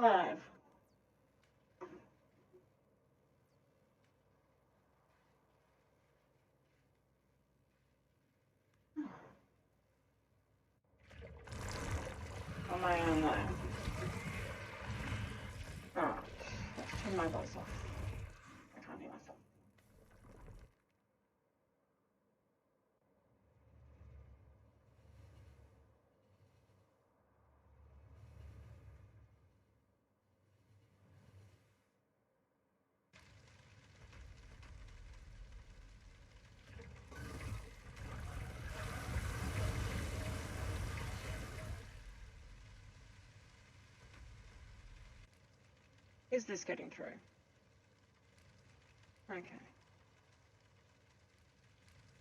alive? Am I on there? Oh, let's turn my voice off. I can't hear myself. Is this getting through? Okay.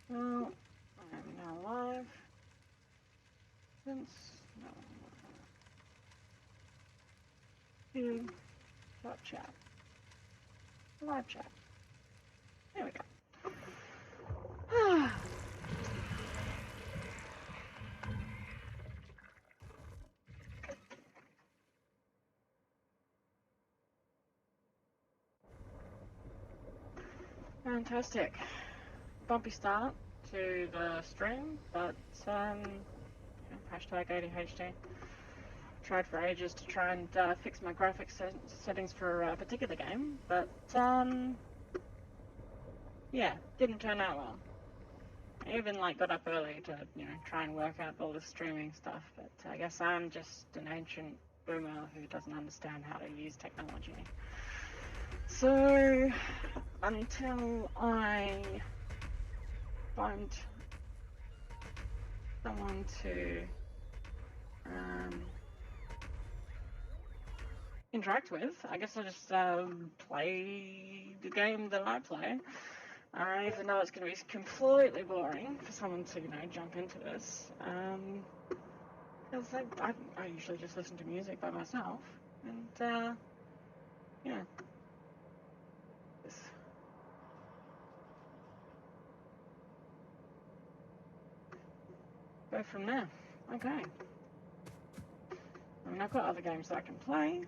Well, I am now live. Since no. View. Chat. Live chat. There we go. Fantastic. Bumpy start to the stream, but hashtag ADHD. Tried for ages to try and fix my graphics settings for a particular game, but yeah, didn't turn out well. I even got up early to try and work out all the streaming stuff, but I guess I'm just an ancient boomer who doesn't understand how to use technology. So until I find someone to interact with, I guess I'll just play the game that I play. Even though it's going to be completely boring for someone to, jump into this. Because I usually just listen to music by myself. And, yeah. Go from there. Okay. I mean, I've got other games that I can play.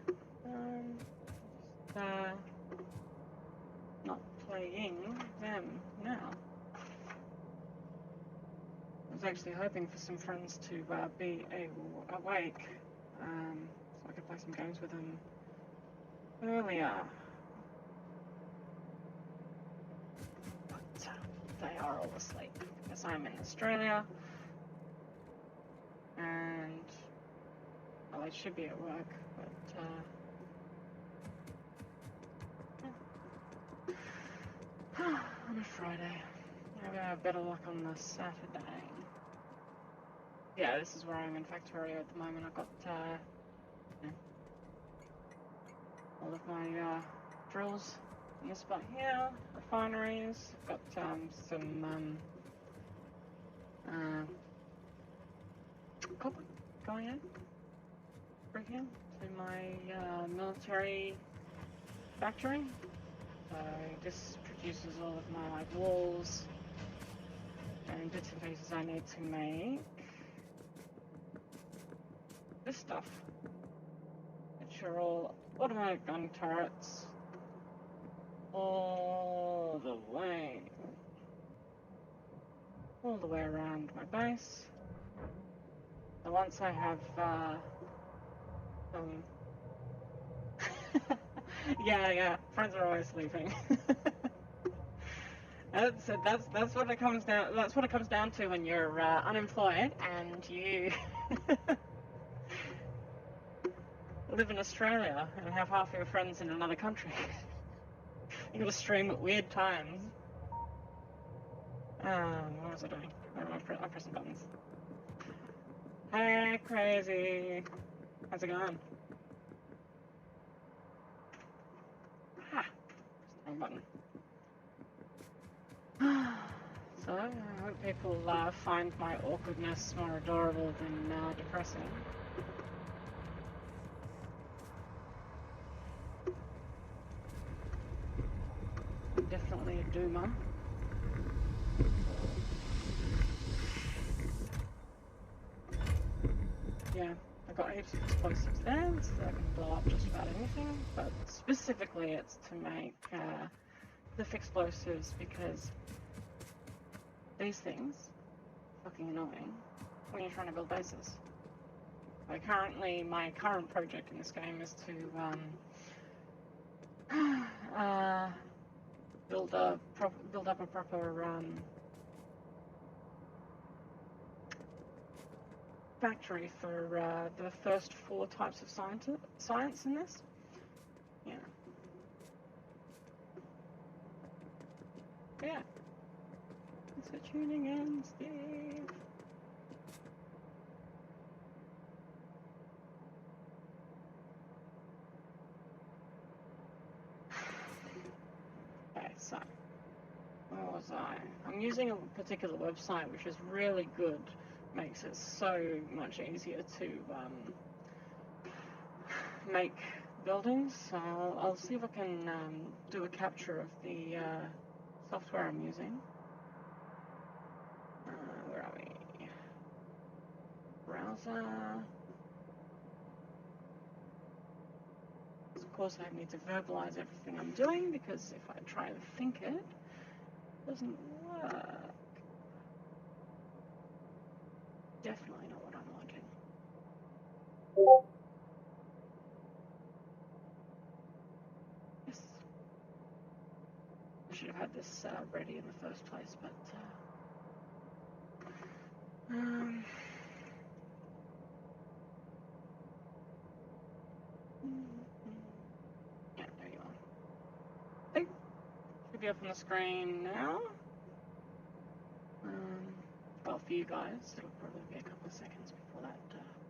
Not playing them now. I was actually hoping for some friends to be awake, so I could play some games with them earlier. But they are all asleep because I'm in Australia, and well, they should be at work, but on a Friday. Maybe I have better luck on the Saturday. Yeah, this is where I'm in Factorio at the moment. I've got all of my drills in this spot here, refineries. I've got some copper going in through here to my military factory. So this produces all of my walls and bits and pieces I need to make this stuff, which are all automatic gun turrets all the way around my base. So once I have yeah, friends are always sleeping. That's what it comes down. That's what it comes down to when you're unemployed and you live in Australia and have half your friends in another country. You gotta stream at weird times. What was I doing? I'm pressing buttons. Hey, crazy. How's it going? Ha! Wrong button. So, I hope people find my awkwardness more adorable than depressing. I'm definitely a doomer. Yeah, I've got heaps of explosives there, so I can blow up just about anything, but specifically it's to make the explosives because these things are fucking annoying when you're trying to build bases. So currently, my current project in this game is to build up a proper factory for the first 4 types of science in this. Yeah. Yeah. Thanks for tuning in, Steve. Okay, so where was I? I'm using a particular website which is really good. Makes it so much easier to make buildings. So I'll see if I can do a capture of the software I'm using. Where are we? Browser. Of course, I need to verbalize everything I'm doing because if I try to think it doesn't work. Definitely not what I'm wanting. Yes. I should have had this ready in the first place, but yeah, there you are. Oh, should be up on the screen now. Well, for you guys, it'll probably be a couple of seconds before that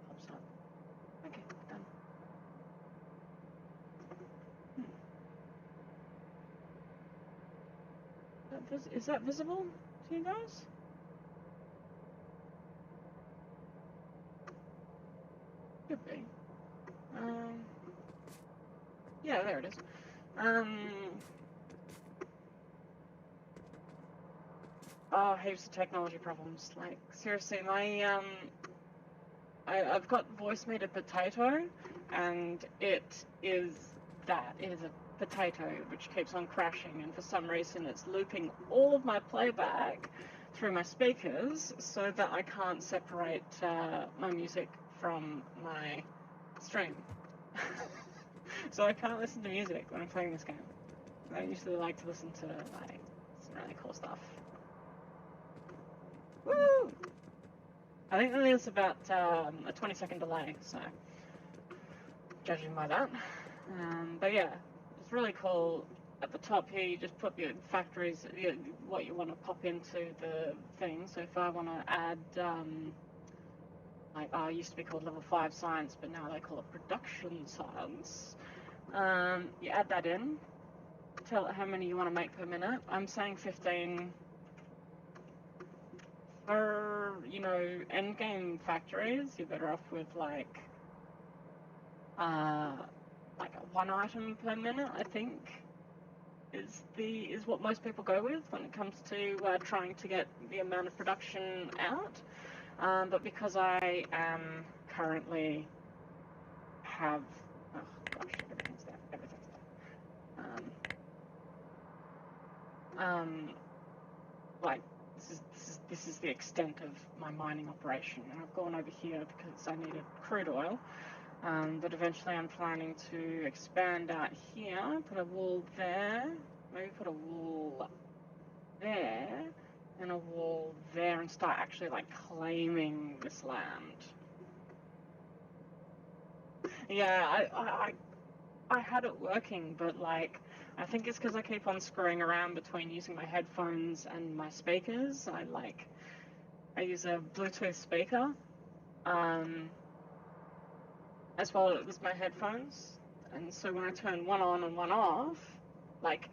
pops up. Okay, done. Is that visible to you guys? Could be. Yeah, there it is. Oh, heaps of technology problems. Like, seriously, my, I've got voice meter potato, and it is that. It is a potato which keeps on crashing, and for some reason it's looping all of my playback through my speakers so that I can't separate my music from my stream. So I can't listen to music when I'm playing this game. I usually like to listen to like some really cool stuff. Woo! I think there's about a 20-second delay, so judging by that. But yeah, it's really cool. At the top here, you just put your factories, what you want to pop into the thing. So if I want to add, like, it used to be called level 5 science, but now they call it production science. You add that in, tell it how many you want to make per minute. I'm saying 15. For, you know, endgame factories, you're better off with like a 1 item per minute, I think, is what most people go with when it comes to trying to get the amount of production out. But because I am currently have, oh gosh, everything's there. Like, this is the extent of my mining operation, and I've gone over here because I needed crude oil. But eventually I'm planning to expand out here, put a wall there, maybe put a wall there, and a wall there, and start actually like claiming this land. Yeah, I had it working, but like, I think it's because I keep on screwing around between using my headphones and my speakers. I use a Bluetooth speaker, as well as my headphones. And so when I turn one on and one off, like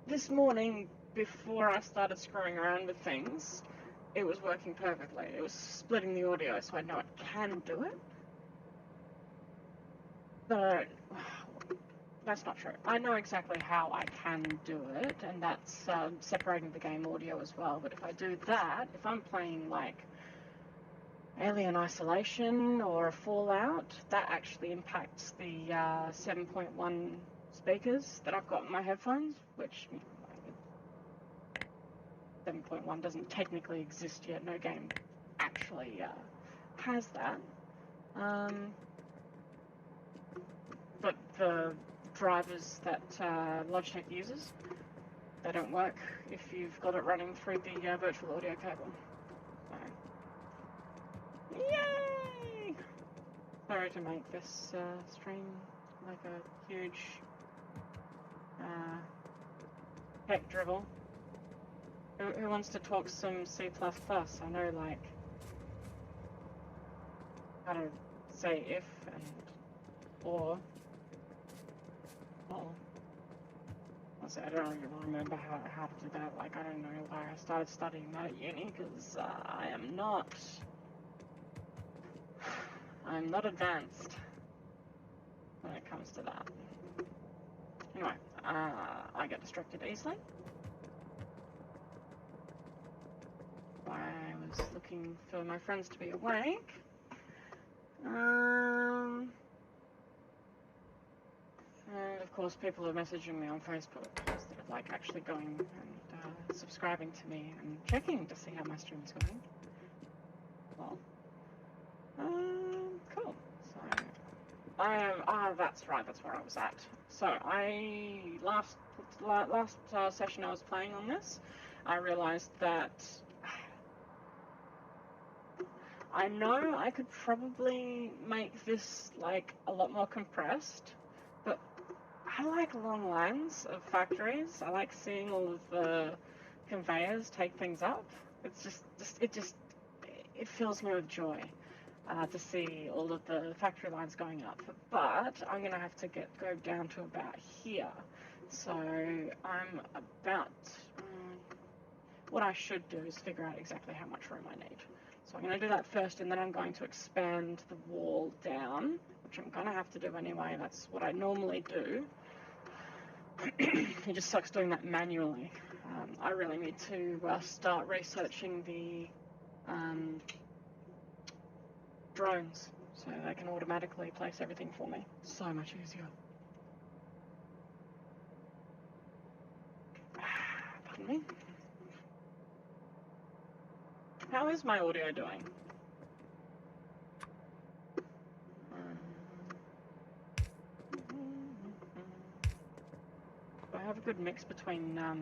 this morning before I started screwing around with things, it was working perfectly. It was splitting the audio, so I know it can do it. But that's not true. I know exactly how I can do it, and that's separating the game audio as well. But if I do that, if I'm playing like Alien Isolation or a Fallout, that actually impacts the 7.1 speakers that I've got in my headphones, which 7.1 doesn't technically exist yet. No game actually has that. But the drivers that Logitech uses, they don't work if you've got it running through the virtual audio cable. So, yay! Sorry to make this stream like a huge tech dribble. Who wants to talk some C++? I know, like, how to say if and or. Well, I don't really remember how to do that. Like, I don't know why I started studying that at uni, because I'm not advanced when it comes to that. Anyway, I get distracted easily. I was looking for my friends to be awake. And of course, people are messaging me on Facebook instead of like actually going and subscribing to me and checking to see how my stream is going. Well, cool. So I am. That's right. That's where I was at. So last session I was playing on this, I realized that I know I could probably make this like a lot more compressed, but I like long lines of factories. I like seeing all of the conveyors take things up. It's it fills me with joy to see all of the factory lines going up. But I'm gonna have to go down to about here. So I'm about. What I should do is figure out exactly how much room I need. So I'm going to do that first, and then I'm going to expand the wall down, which I'm going to have to do anyway. That's what I normally do. It just sucks doing that manually. I really need to start researching the drones so they can automatically place everything for me. So much easier. Pardon me. How is my audio doing? I have a good mix between my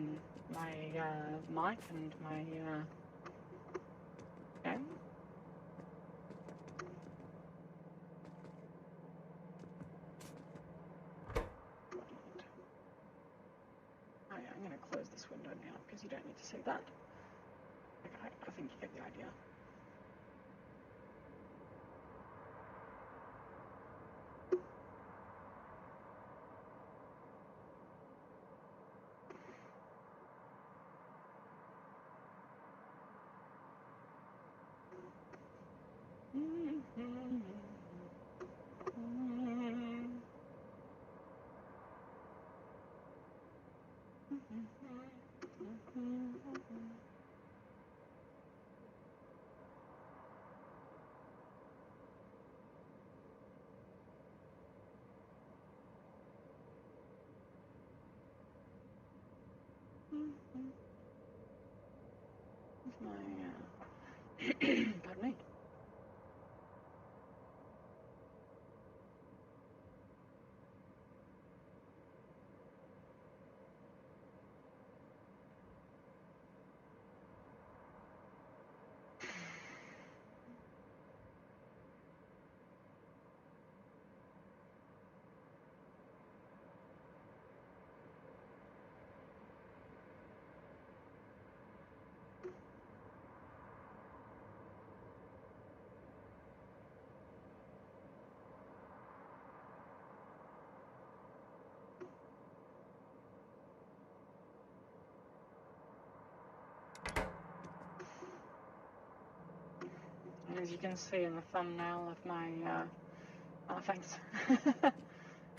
mic and my game. Oh yeah, I'm going to close this window now because you don't need to see that. Okay, I think you get the idea. Pardon me. As you can see in the thumbnail of my, thanks.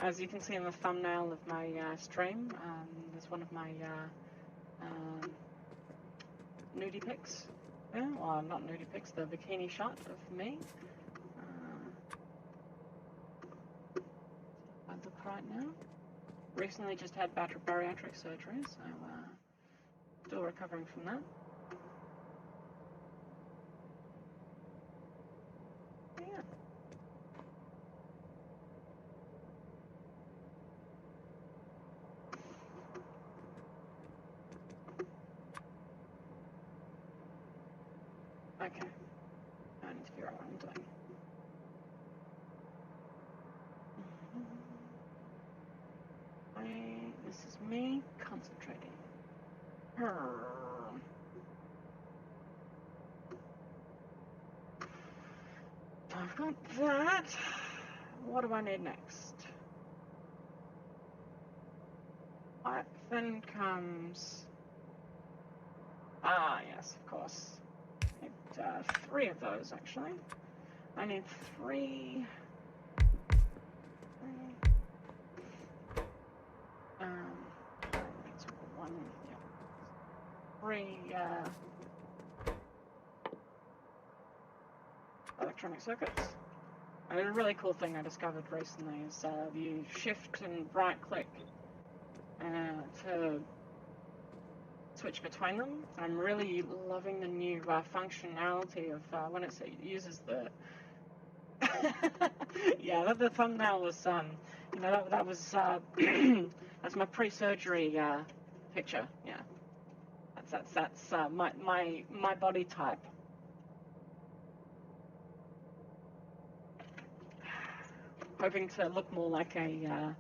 As you can see in the thumbnail of my stream, there's one of my nudie pics. Yeah, well, not nudie pics, the bikini shot of me. I look right now. Recently just had bariatric surgery, so still recovering from that. Yeah. Okay. I need to figure out what I'm doing. This is me concentrating. I've got that. What do I need next? What then comes... Ah, yes, of course. I need 3 of those, actually. I need 3... That's 1, yeah. 3, electronic circuits. And a really cool thing I discovered recently is you shift and right click to switch between them. I'm really loving the new functionality of when it uses the yeah, the thumbnail was you know, that was that's my pre-surgery picture. Yeah, that's my body type. Hoping to look more like a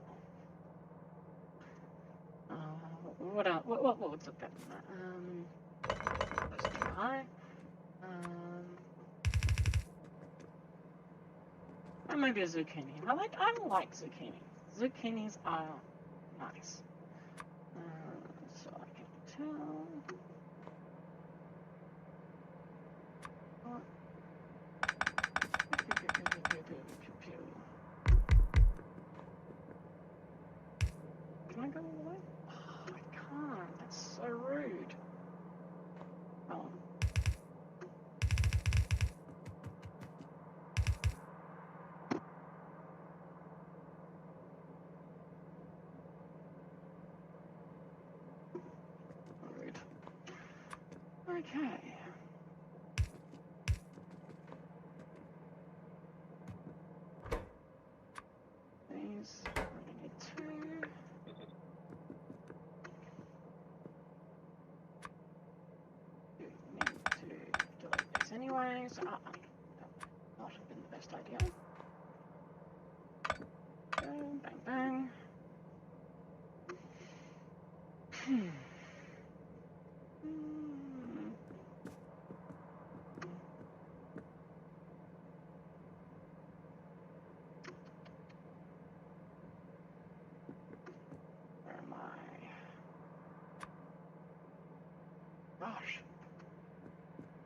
what else? What would look better than that? That's too high. Or maybe a zucchini. I like zucchini. Zucchinis are nice. So I can tell. Can I go all the way? Oh, I can't. That's so rude. Oh. Rude. Okay. These, I only need 2. You need to delete these anyway, so that might not have been the best idea. Bang, bang, bang. Where am I? Gosh.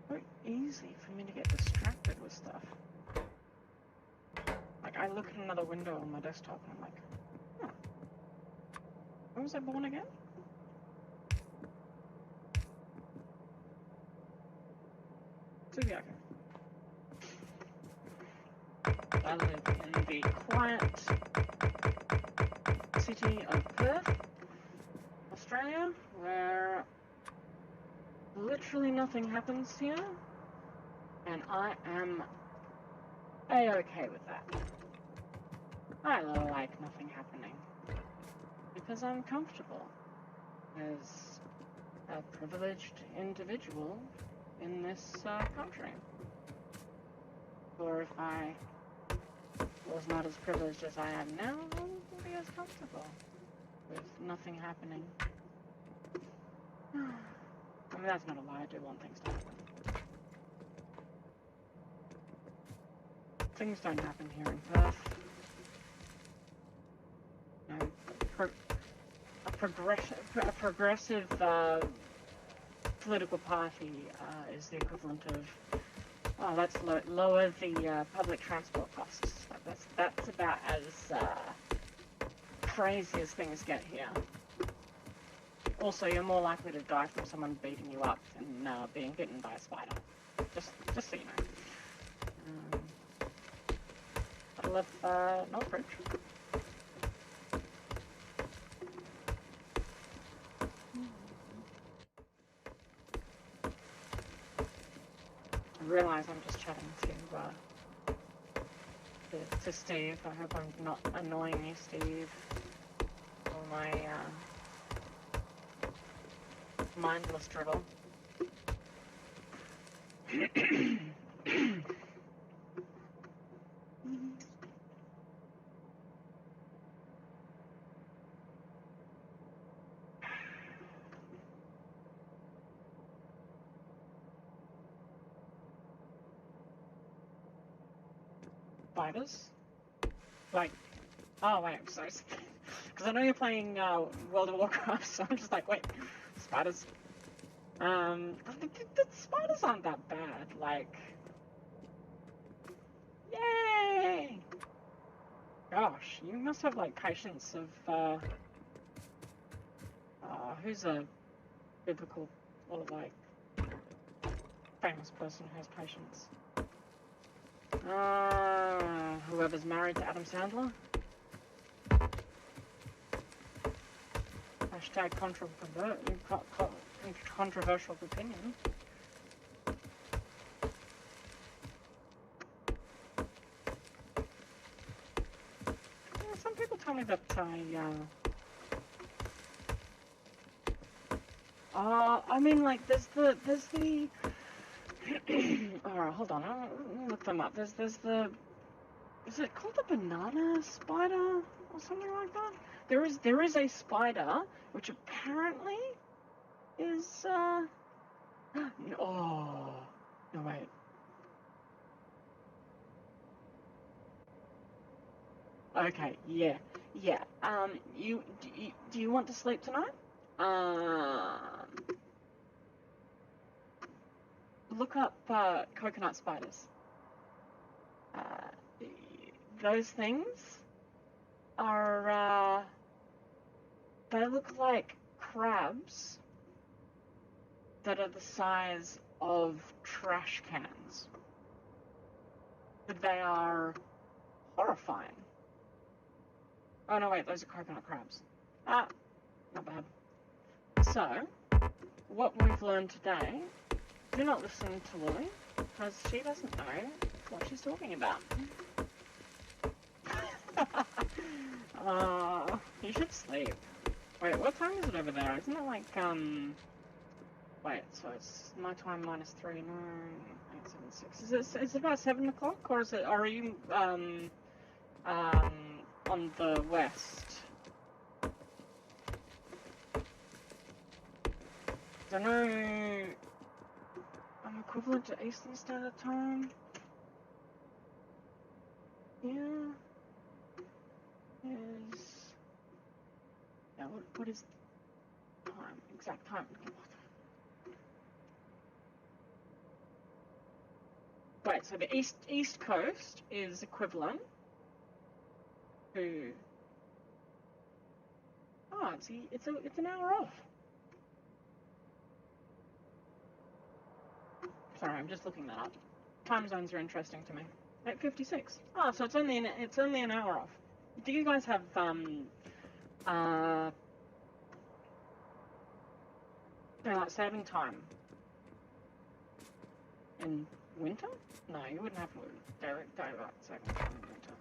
So easy for me to get distracted with stuff. Like, I look at another window on my desktop and I'm like, huh. When was I born again? Subiaco. I live in the quiet city of Perth, Australia, where literally nothing happens here, and I am a-okay with that. I like nothing happening, because I'm comfortable as a privileged individual in this country. Or if I was not as privileged as I am now, I wouldn't be as comfortable with nothing happening. I mean, that's not a lie, I do want things to happen. Things don't happen here in Perth. You know, a progressive political party is the equivalent of, oh, let's lower the public transport costs. That's about as crazy as things get here. Also, you're more likely to die from someone beating you up than being bitten by a spider. Just so you know. I love Northbridge. I realise I'm just chatting to Steve. I hope I'm not annoying you, Steve. All my mindless dribble. Spiders? Like, oh wait, I'm sorry. Because I know you're playing World of Warcraft, so I'm just like, wait, spiders? The spiders aren't that bad, like, yay! Gosh, you must have, like, patience of, who's a biblical, or, like, famous person who has patience? Whoever's married to Adam Sandler? Hashtag controversial opinion. Yeah, some people tell me that I mean, like, there's the alright, hold on, I'll look them up. There's the, is it called the banana spider or something like that? There is a spider which apparently is oh no, wait. Okay, yeah. Do you want to sleep tonight? Look up coconut spiders. Those things are they look like crabs that are the size of trash cans. But they are horrifying. Oh no, wait, those are coconut crabs. Not bad. So, what we've learned today, do not listen to Lily, because she doesn't know what she's talking about. You should sleep. Wait, what time is it over there? Isn't it like, wait, so it's my time minus 3, 9, 8, 7, 6. Is it about 7 o'clock, or are you, on the west? I don't know. I'm equivalent to Eastern Standard Time. Yeah. Yeah, what is time? Exact time. Wait, so the East Coast is equivalent to... Oh, it's an hour off. Sorry, I'm just looking that up. Time zones are interesting to me. 8:56. Oh, so it's only an hour off. Do you guys have daylight saving time in winter? No, you wouldn't have daylight saving time in winter.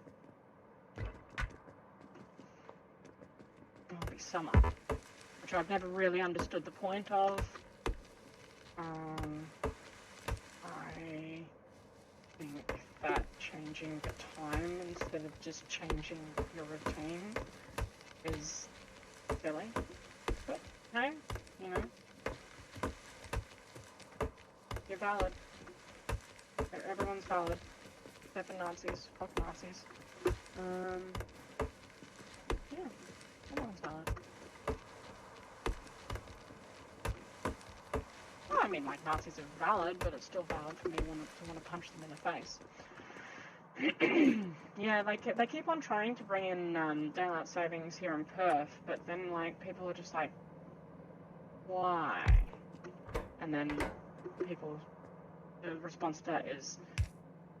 It would be summer, which I've never really understood the point of. I think that changing the time instead of just changing your routine is silly. But hey, you know, you're valid. Everyone's valid, except for Nazis. Fuck Nazis. Yeah, everyone's valid. Well, I mean, like, Nazis are valid, but it's still valid for me to want to punch them in the face. Yeah, like, they keep on trying to bring in daylight savings here in Perth, but then, like, people are just like, why? And then the response to that is,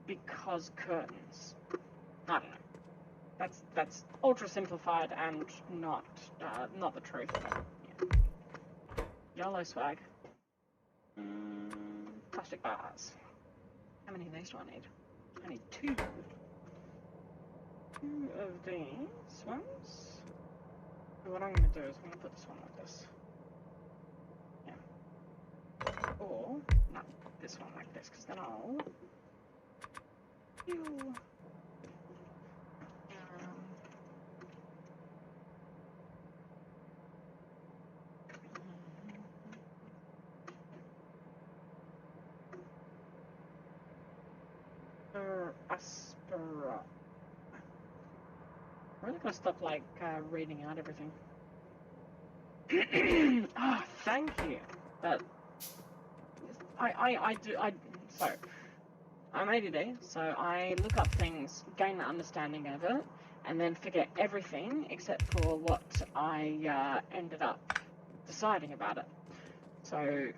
because curtains. I don't know. That's ultra simplified and not the truth. But, yeah. Yellow swag. Plastic bars. How many of these do I need? I need 2. 2 of these ones. So what I'm going to do is I'm going to put this one like this. Yeah. Or, no, this one like this, because then I'll... Aspera. I'm really gonna stop like reading out everything. Ah, oh, thank you. That so I'm ADD, so I look up things, gain an understanding of it, and then forget everything except for what I ended up deciding about it. So you're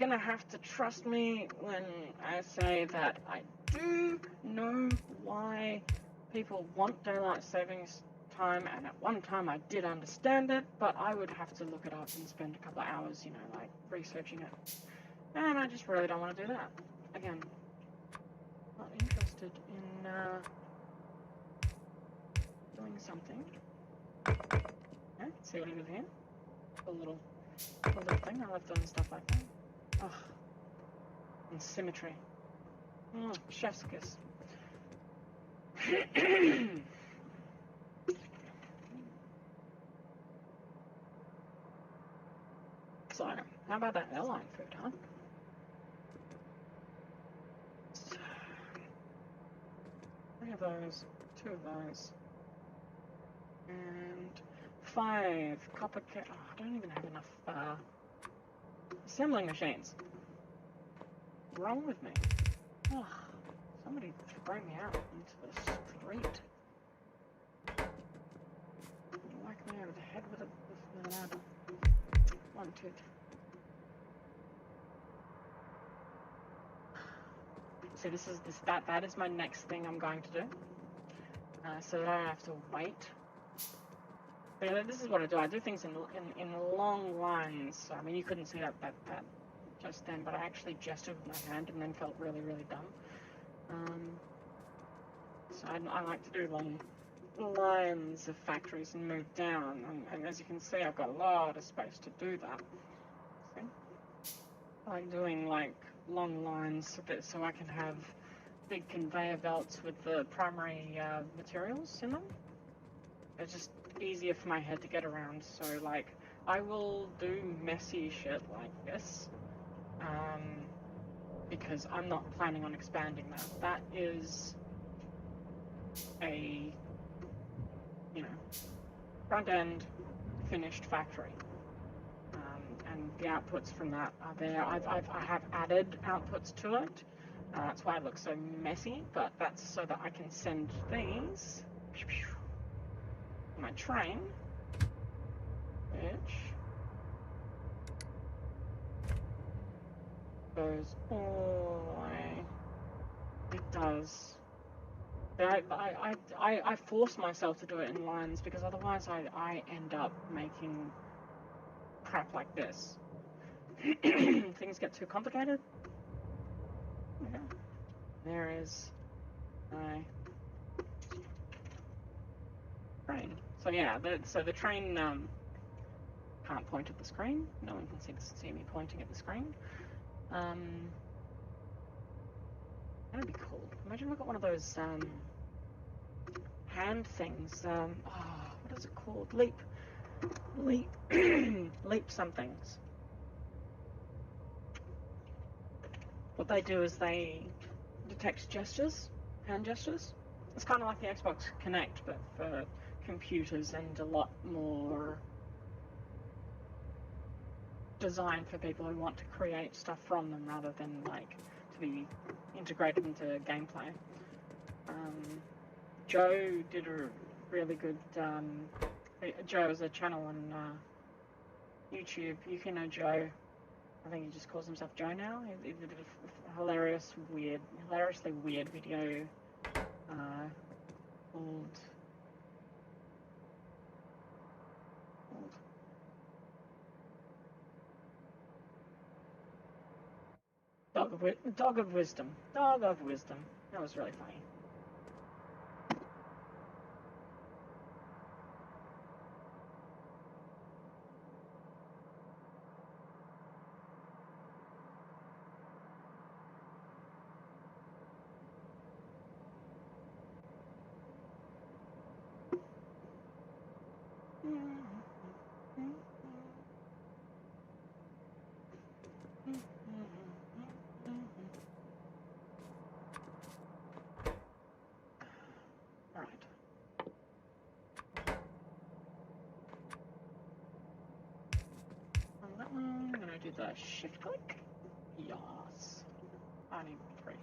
gonna have to trust me when I say that I do know why people want daylight savings time, and at one time I did understand it, but I would have to look it up and spend a couple of hours, like researching it. And I just really don't want to do that. Again, not interested in doing something. Okay, see what I did here? A little thing. I love doing stuff like that. Oh, and symmetry. Chef's kiss. So, how about that airline food, huh? So, 3 of those, 2 of those, and 5 copper ca- oh, I don't even have enough assembling machines. What's wrong with me? Oh, somebody throw me out into the street. Whack me over the head with a ladder. 1, 2, 3. So that is my next thing I'm going to do. So that I don't have to wait. But this is what I do. I do things in long lines. So, I mean, you couldn't see that just then, but I actually gestured with my hand and then felt really, really dumb. So I like to do long lines of factories and move down. And as you can see, I've got a lot of space to do that. See? I like doing like long lines so I can have big conveyor belts with the primary materials in them. It's just easier for my head to get around. So like I will do messy shit like this because I'm not planning on expanding that. That is a front end finished factory. And the outputs from that are there. I have added outputs to it. That's why it looks so messy, but that's so that I can send these on my train, which goes all the way. It does. I force myself to do it in lines because otherwise I end up making crap like this. Things get too complicated. Okay. There is my train. So yeah, the train can't point at the screen. No one can see me pointing at the screen. That'd be cool. Imagine we got one of those hand things. What is it called? Leap somethings. What they do is they detect gestures, hand gestures. It's kind of like the Xbox Kinect, but for computers and a lot more designed for people who want to create stuff from them rather than like to be integrated into gameplay. Joe did a really good. Joe has a channel on YouTube, Joe. I think he just calls himself Joe now. He did a hilariously weird video called Dog of Wisdom. Dog of Wisdom. That was really funny. I'm gonna do the shift click. Yes. I need 3.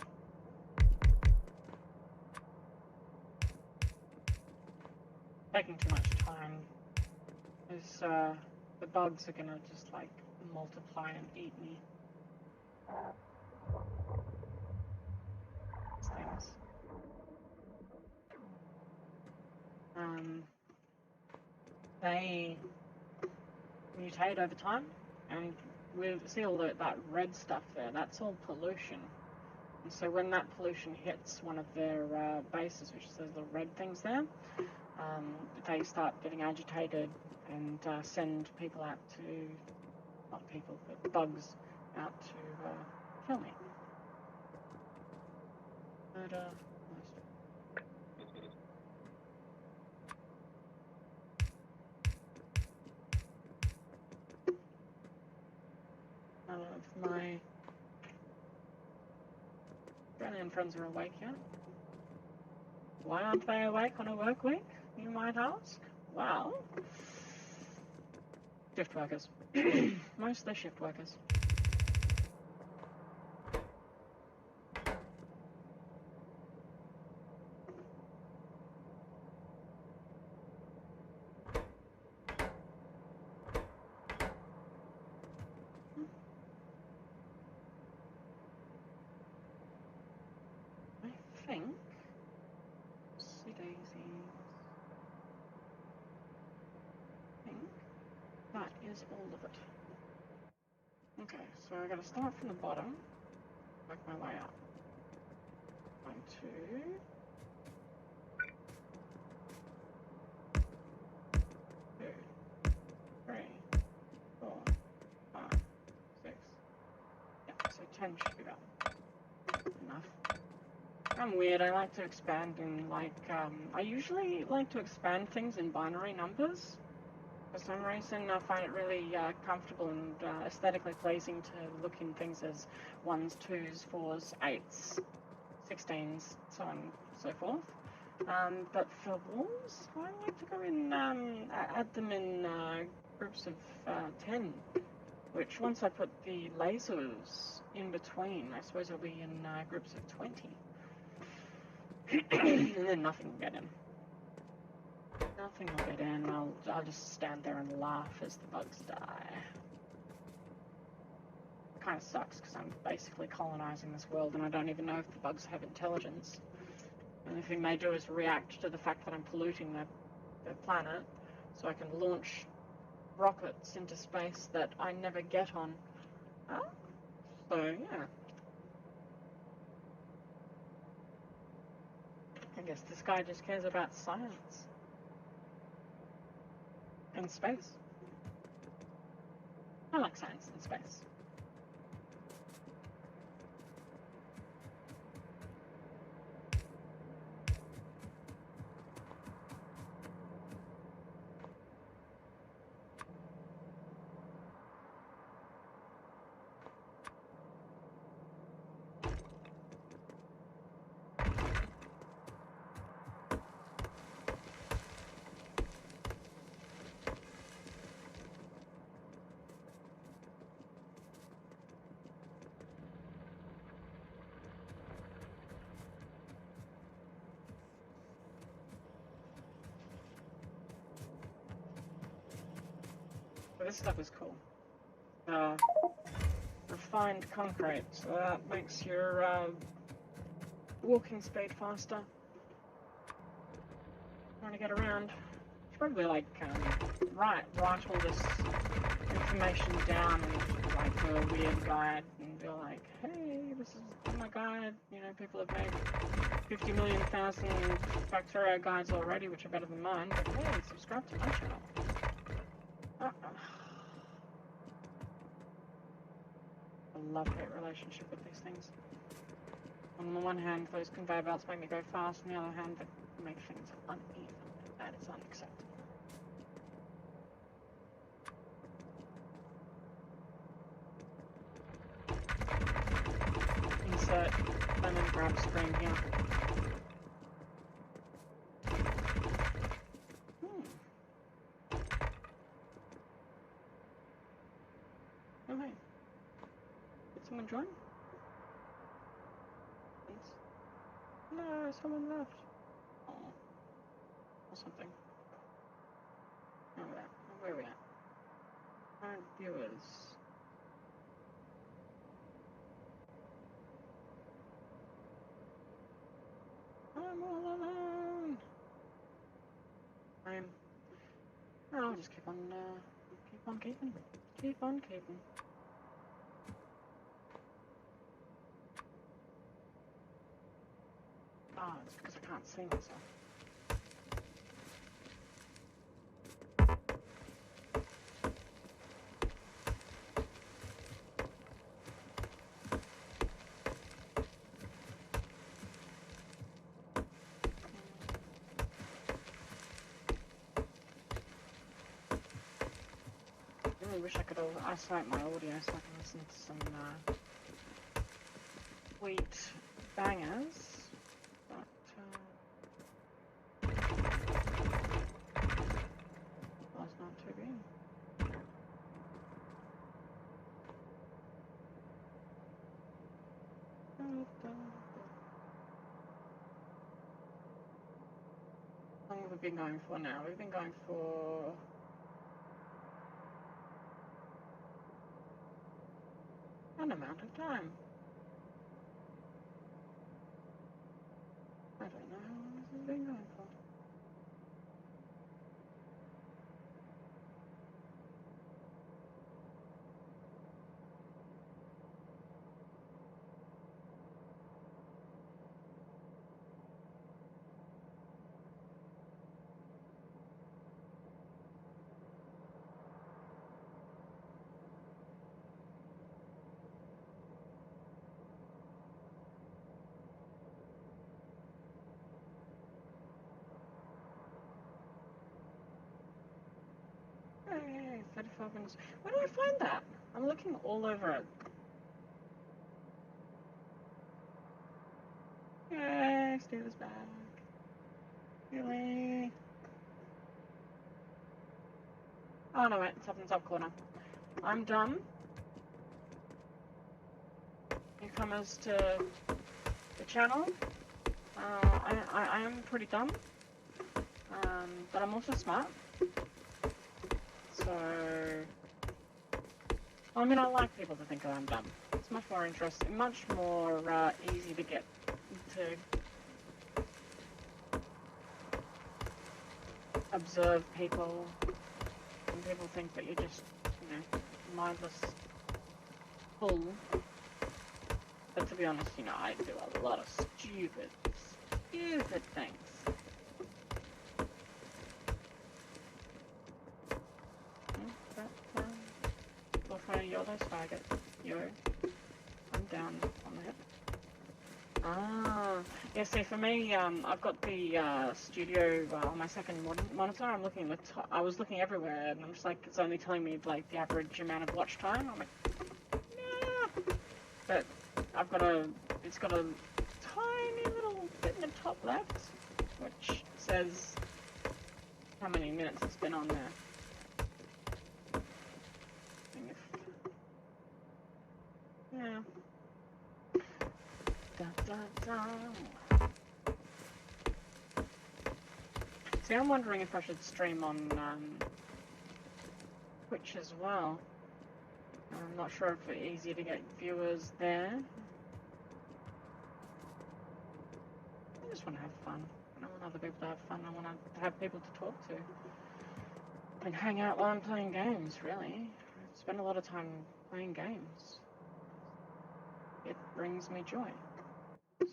Taking too much time. Because the bugs are gonna just like multiply and eat me. These things. They mutate over time, and we see all that red stuff there. That's all pollution. And so when that pollution hits one of their bases, which is those little red things there, they start getting agitated and send people out to, not people, but bugs out to kill me. Murder. None of my Australian friends are awake yet. Why aren't they awake on a work week, you might ask? Well, shift workers. Mostly shift workers. I think that is all of it. Okay, so I gotta start from the bottom, work my way up. 1, 2, 2, 3, 4, 5, 6. Yeah, so 10 should be about enough. I'm weird, I like to expand in I usually like to expand things in binary numbers. For some reason, I find it really comfortable and aesthetically pleasing to look in things as 1s, 2s, 4s, 8s, 16s, so on and so forth. But for walls, I like to go in, add them in groups of 10, which once I put the lasers in between, I suppose I'll be in groups of 20. And then nothing will get in. Nothing will get in. I'll just stand there and laugh as the bugs die. Kind of sucks because I'm basically colonizing this world and I don't even know if the bugs have intelligence. The only thing they do is react to the fact that I'm polluting their planet, so I can launch rockets into space that I never get on. So yeah. I guess this guy just cares about science. And space. I like science and space. this stuff is cool. Refined concrete, so that makes your walking speed faster. Trying to get around. Should probably like write all this information down and like a weird guide and be like, hey, this is my guide. You know, people have made 50 million thousand Factorio guides already, which are better than mine. But hey, subscribe to my channel. A love-hate relationship with these things. On the one hand, those conveyor belts make me go fast, on the other hand, they make things uneven. That is unacceptable. Insert lemon grab screen here. Oh hey. Did someone join? No, someone left. Oh. Or something. Oh, where are we at? Current viewers. I'm all alone. I'll just keep on keeping. Keep on keeping. Oh, it's because I can't see myself. I really wish I could isolate my audio so I can listen to some sweet bangers. Well, it's not too bad. How long have we been going for now? We've been going for an amount of time. I don't know how long this has been going for. Hey, 35 minutes. Where do I find that? I'm looking all over it. Yay, Steelers back. Really? Oh no, wait, it's up in the top corner. I'm dumb. Newcomers to the channel. I am pretty dumb. But I'm also smart. So, I mean, I like people to think I'm dumb. It's much more interesting, much more easy to get to observe people, and people think that you're just, you know, mindless fool. But to be honest, you know, I do a lot of stupid things. Yo, those faggot. Yo. I'm down on the hip. Ah. Yeah, see, for me, I've got the studio on my second monitor. I'm looking at the top. I was looking everywhere, and I'm just like, it's only telling me, like, the average amount of watch time. I'm like, nah. But it's got a tiny little bit in the top left, which says how many minutes it's been on there. Yeah. Da, da, da. See, I'm wondering if I should stream on Twitch as well. I'm not sure if it's easier to get viewers there. I just want to have fun. I don't want other people to have fun. I want to have people to talk to. And hang out while I'm playing games, really. I spend a lot of time playing games. It brings me joy. So,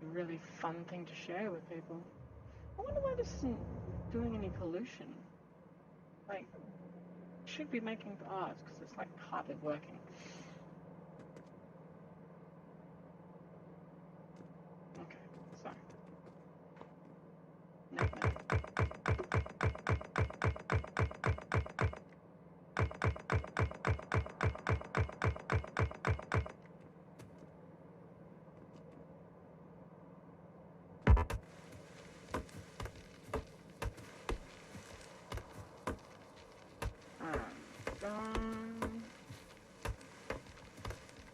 a really fun thing to share with people. I wonder why this isn't doing any pollution. Like, it should be making... Oh, it's because it's like hardly working. Okay, so... No.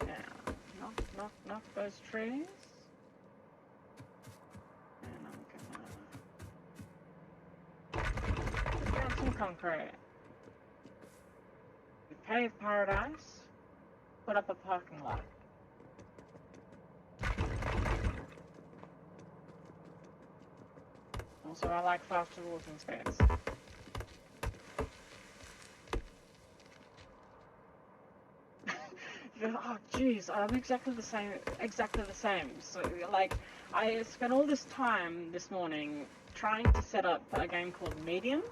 Yeah, knock those trees. And I'm gonna grab some concrete. We pave paradise, put up a parking lot. Also, I like faster walking speeds. Oh, jeez, I'm exactly the same. So, like, I spent all this time this morning trying to set up a game called Medium.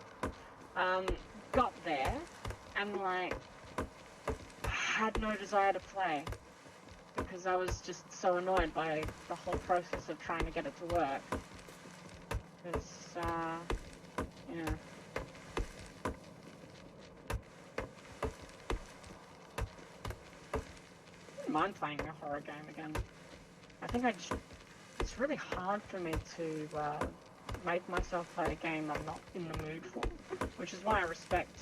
Got there, and, like, had no desire to play. Because I was just so annoyed by the whole process of trying to get it to work. Because, yeah. I don't mind playing a horror game again. I think it's really hard for me to make myself play a game I'm not in the mood for, which is why I respect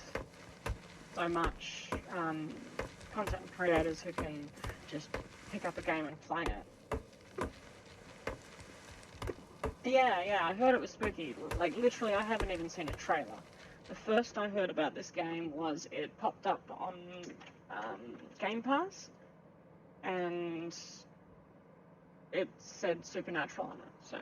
so much content creators who can just pick up a game and play it. Yeah, I heard it was spooky. Like, literally, I haven't even seen a trailer. The first I heard about this game was it popped up on Game Pass, and it said Supernatural on it, so...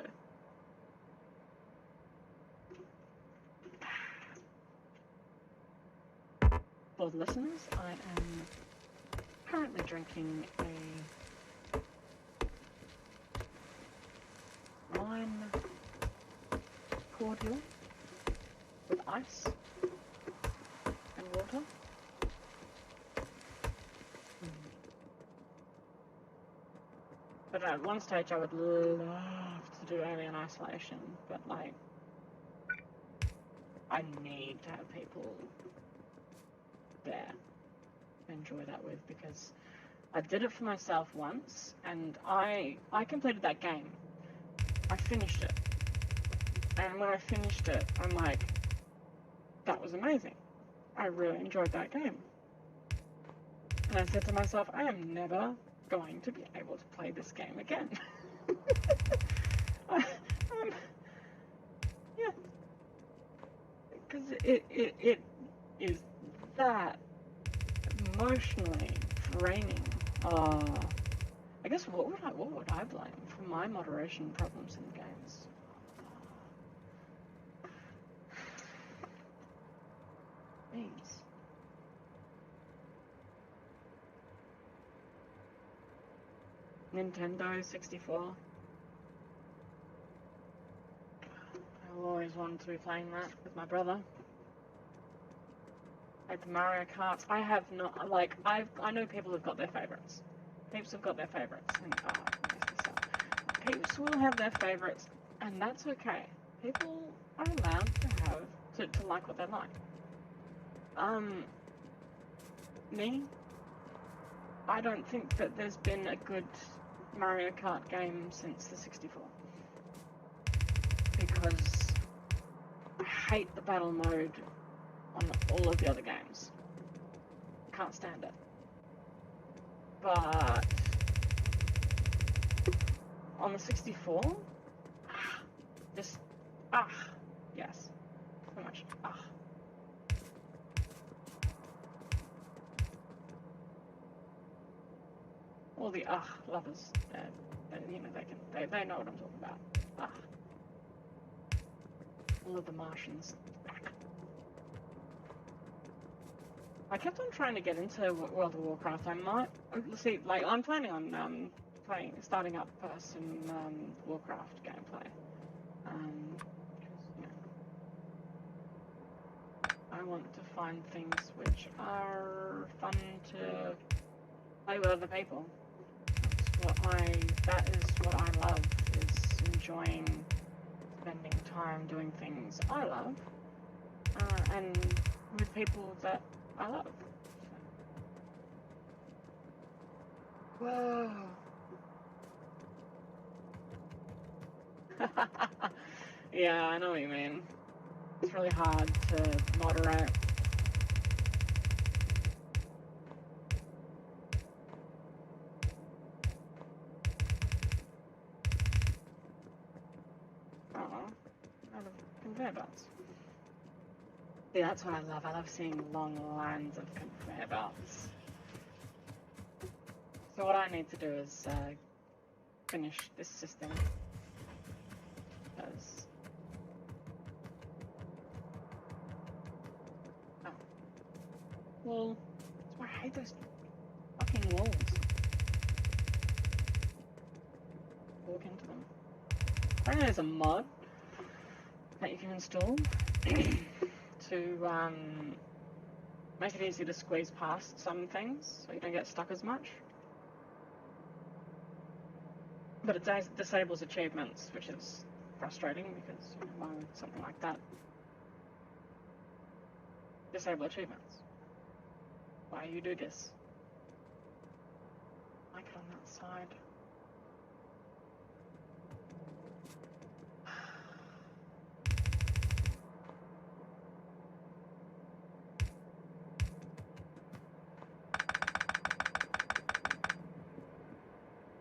For the listeners, I am currently drinking a lime cordial with ice and water. But at one stage I would love to do Alien Isolation, but like, I need to have people there to enjoy that with, because I did it for myself once, and I completed that game. I finished it. And when I finished it, I'm like, that was amazing. I really enjoyed that game. And I said to myself, I am never going to be able to play this game again. Yeah. Because it is that emotionally draining. I guess what would I blame for my moderation problems in games? Memes. Nintendo 64. I always wanted to be playing that with my brother. Like the Mario Karts. I have not, like, I know people have got their favourites. Peeps have got their favourites, and peeps will have their favourites, and that's okay. People are allowed to like what they like. Me, I don't think that there's been a good Mario Kart game since the 64. Because I hate the battle mode on all of the other games. Can't stand it. But on the 64, yes. So much. Ah. All the lovers. You know, they know what I'm talking about. All of the Martians. I kept on trying to get into World of Warcraft. I might see, like, I'm planning on starting up some Warcraft gameplay. You know, I want to find things which are fun to play with other people. That is what I love, is enjoying spending time doing things I love, and with people that I love. Whoa. Yeah, I know what you mean. It's really hard to moderate. Out of conveyor belts. Yeah, that's what I love. I love seeing long lines of conveyor belts. So what I need to do is finish this system. Because... oh. Well, that's why I hate those fucking walls. Walk into them. Apparently there's a mod that you can install to make it easy to squeeze past some things so you don't get stuck as much. But it disables achievements, which is frustrating because, you know, why would something like that disable achievements? Why you do this? Like it on that side.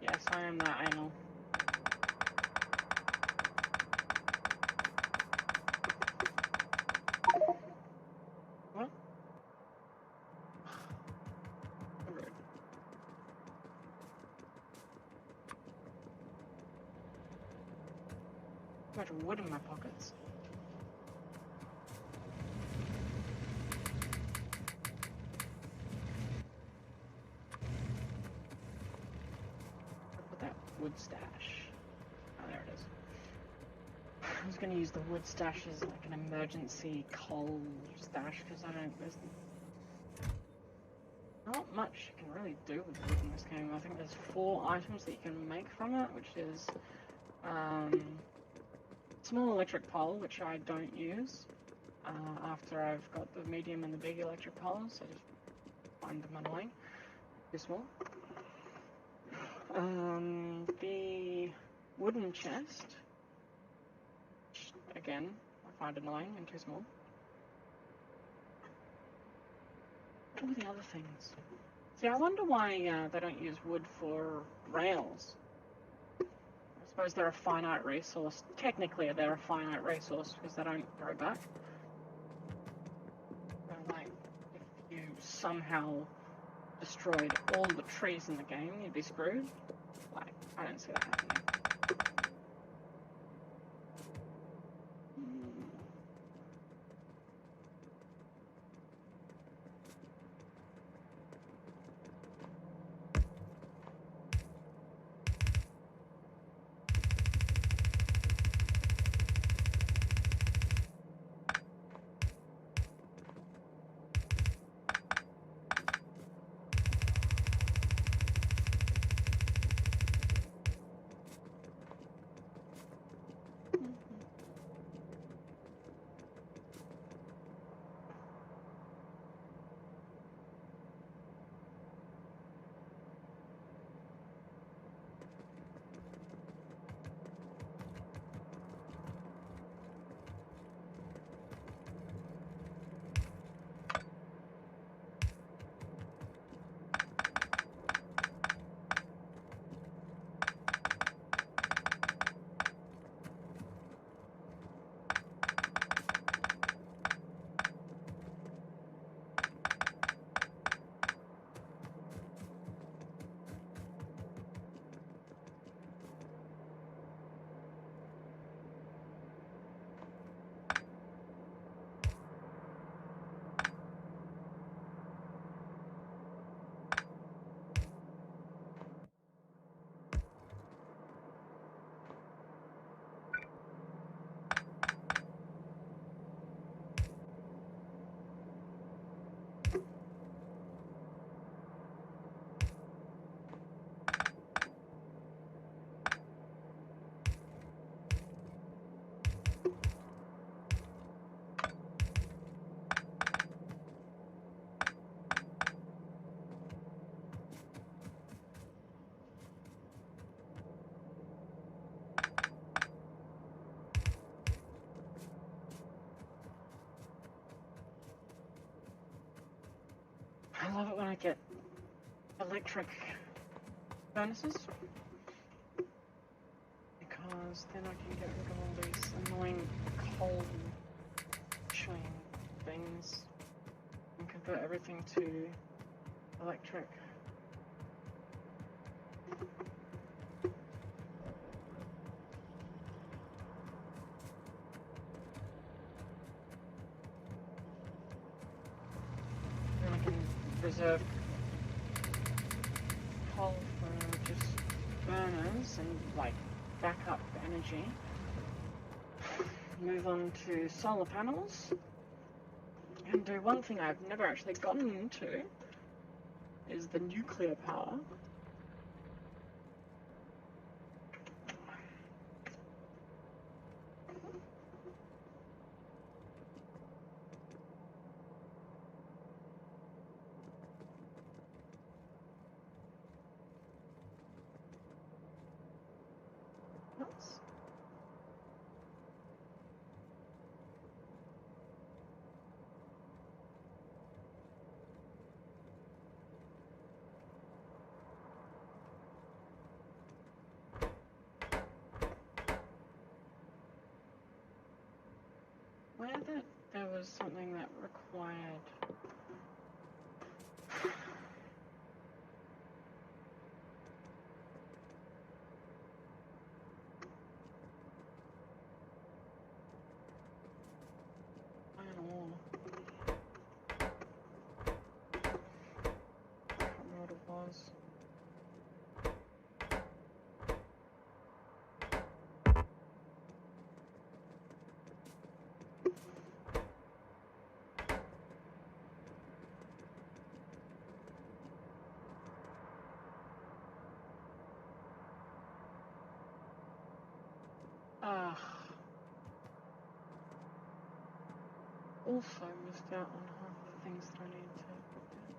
Yes, I am that anal. What? Rude. Too much wood in my pockets. Put that wood stash. Oh, there it is. I was going to use the wood stash as like an emergency coal stash because there's not much you can really do with wood in this game. I think there's 4 items that you can make from it, which is small electric pole, which I don't use after I've got the medium and the big electric poles. I just find them annoying. Too small. The wooden chest, which, again, I find annoying and too small. What are the other things? See, I wonder why they don't use wood for rails. I suppose they're a finite resource. Technically, they're a finite resource because they don't grow back. So, like, if you somehow destroyed all the trees in the game, you'd be screwed. Like, I don't see that happening. love it when I get electric furnaces, because then I can get rid of all these annoying coal chewing things and convert everything to electric. And I can reserve coal for just burners and like backup energy. Move on to solar panels and do one thing I've never actually gotten into is the nuclear power. Oops. Where that there was something that required iron ore. I can't remember what it was. Also missed out on half of the things that I need to put down.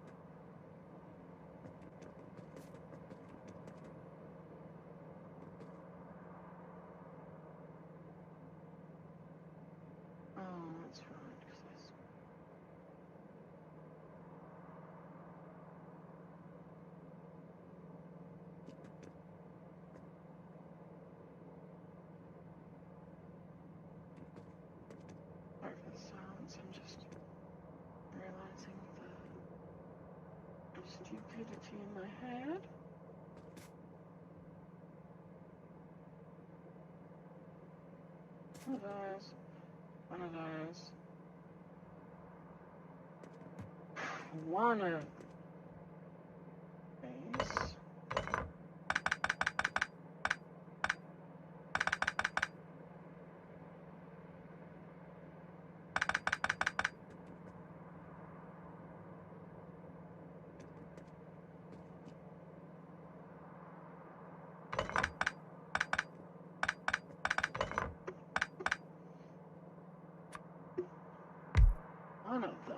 Oh, that's right, because sorry for the silence, I'm just realizing the stupidity in my head. One of those. One of those. One of these. One of those.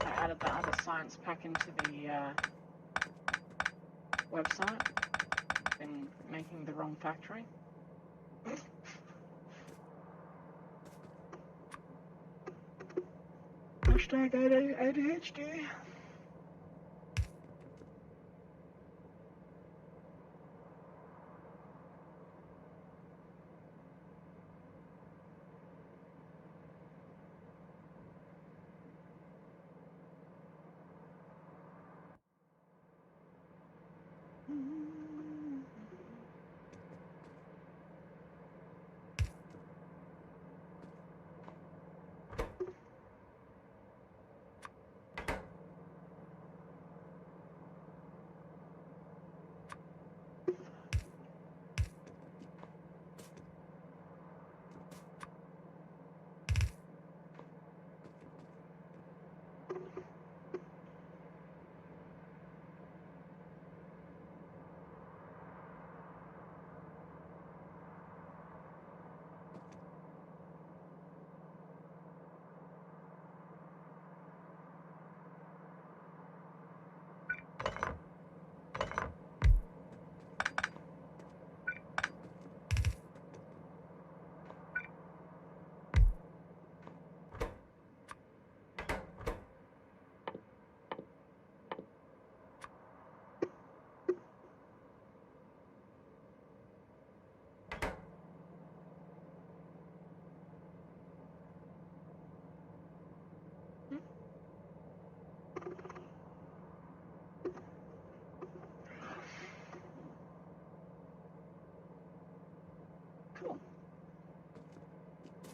I added the other science pack into the website. Been making the wrong factory. Hashtag ADHD.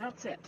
that's it.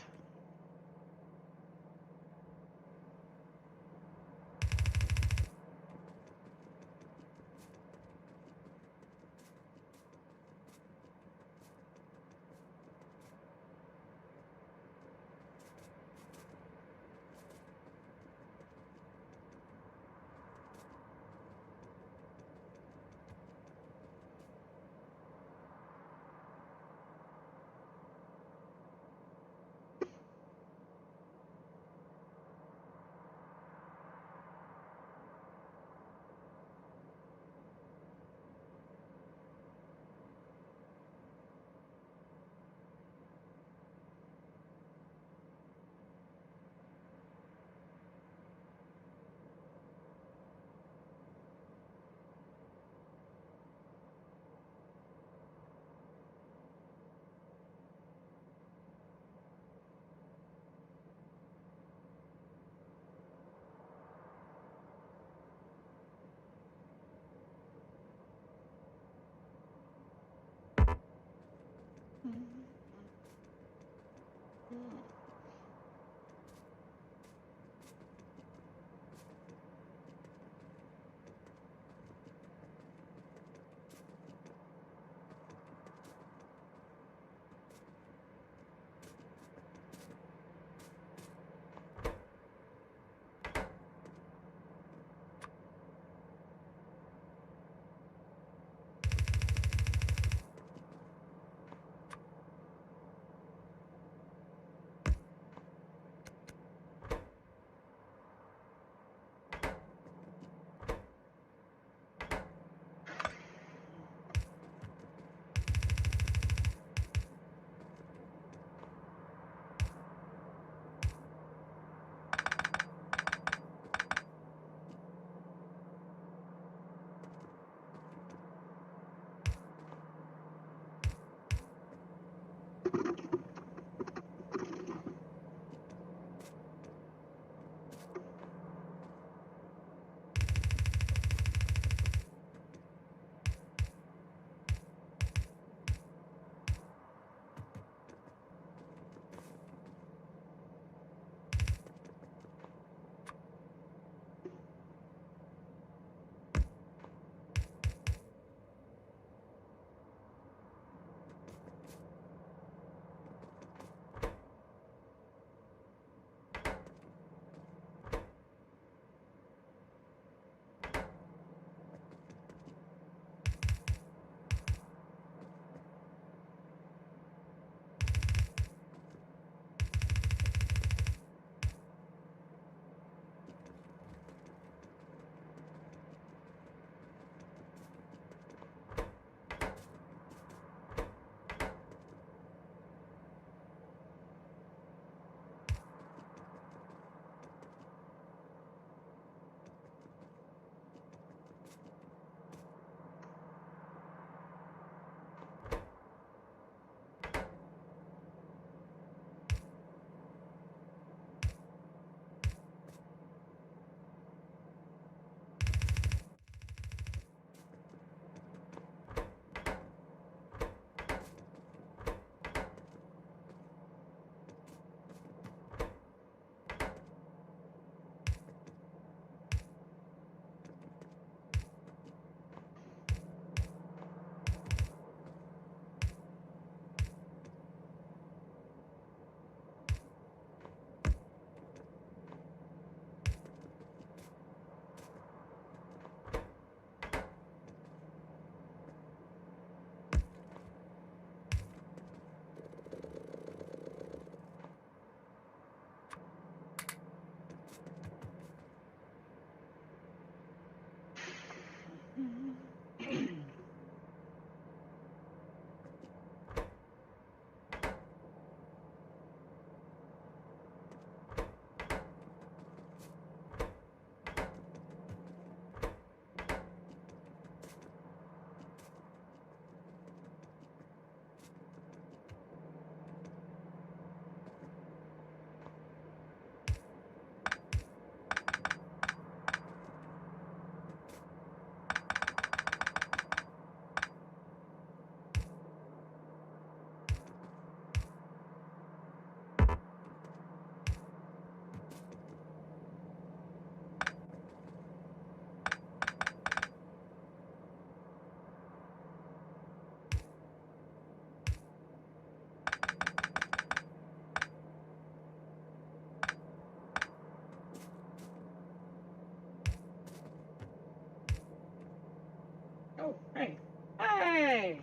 Oh, hey. Hey!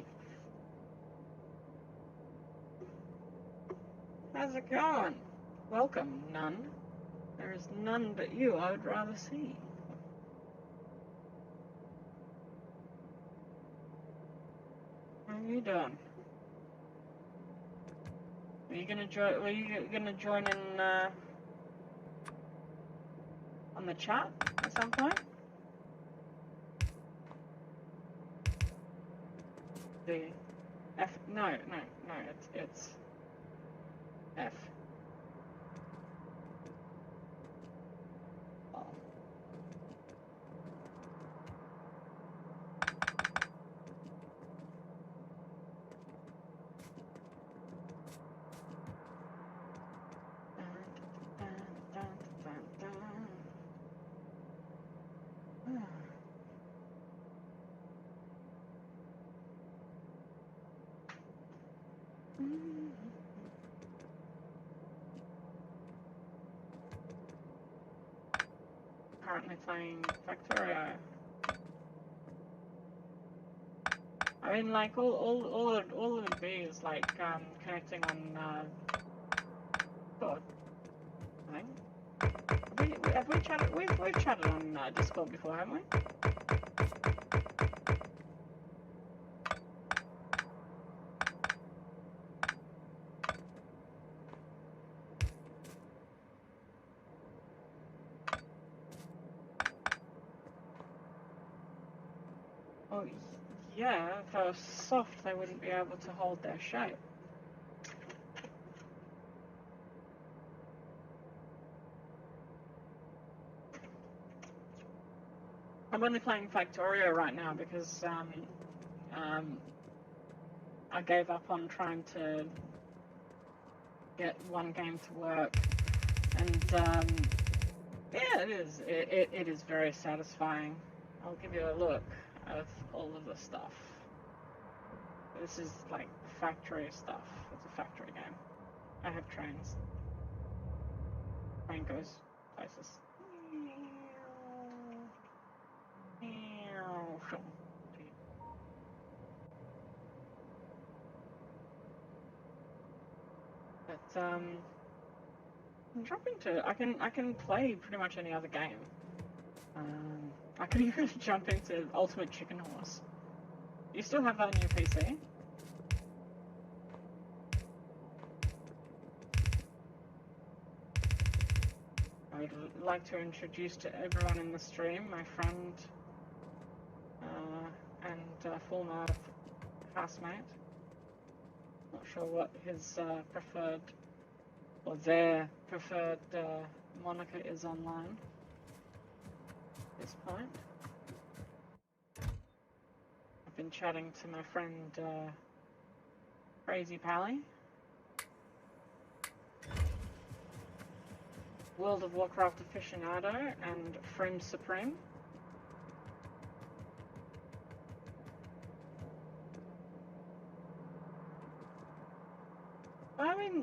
How's it going? Welcome, none. There is none but you I would rather see. How are you doing? Are you gonna join in on the chat at some point? The F? No, it's F. Oh. Currently playing Factorio. I mean, like all it would be is like connecting on Discord. I think. Have we chatted? We've chatted on Discord before, haven't we? Oh, yeah, if they were soft, they wouldn't be able to hold their shape. I'm only playing Factorio right now because I gave up on trying to get one game to work, and yeah, it is very satisfying. I'll give you a look of all of the stuff. This is like factory stuff. It's a factory game. I have trains. Train goes places. But I'm jumping to. I can play pretty much any other game. I could even jump into Ultimate Chicken Horse. You still have that on your PC? I would like to introduce to everyone in the stream my friend and former housemate. Not sure what his preferred or their preferred moniker is online at this point. I've been chatting to my friend Crazy Pally. World of Warcraft aficionado and friend supreme.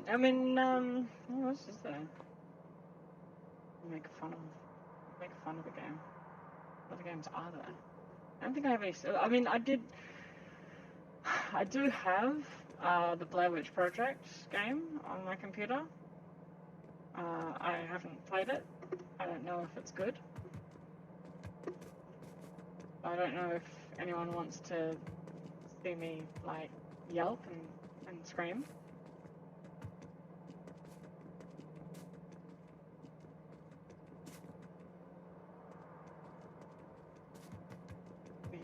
I mean, what else is there? Make fun of a game. What other games are there? I don't think I have any. I mean, I do have the Blair Witch Project game on my computer. I haven't played it. I don't know if it's good. I don't know if anyone wants to see me like yelp and scream.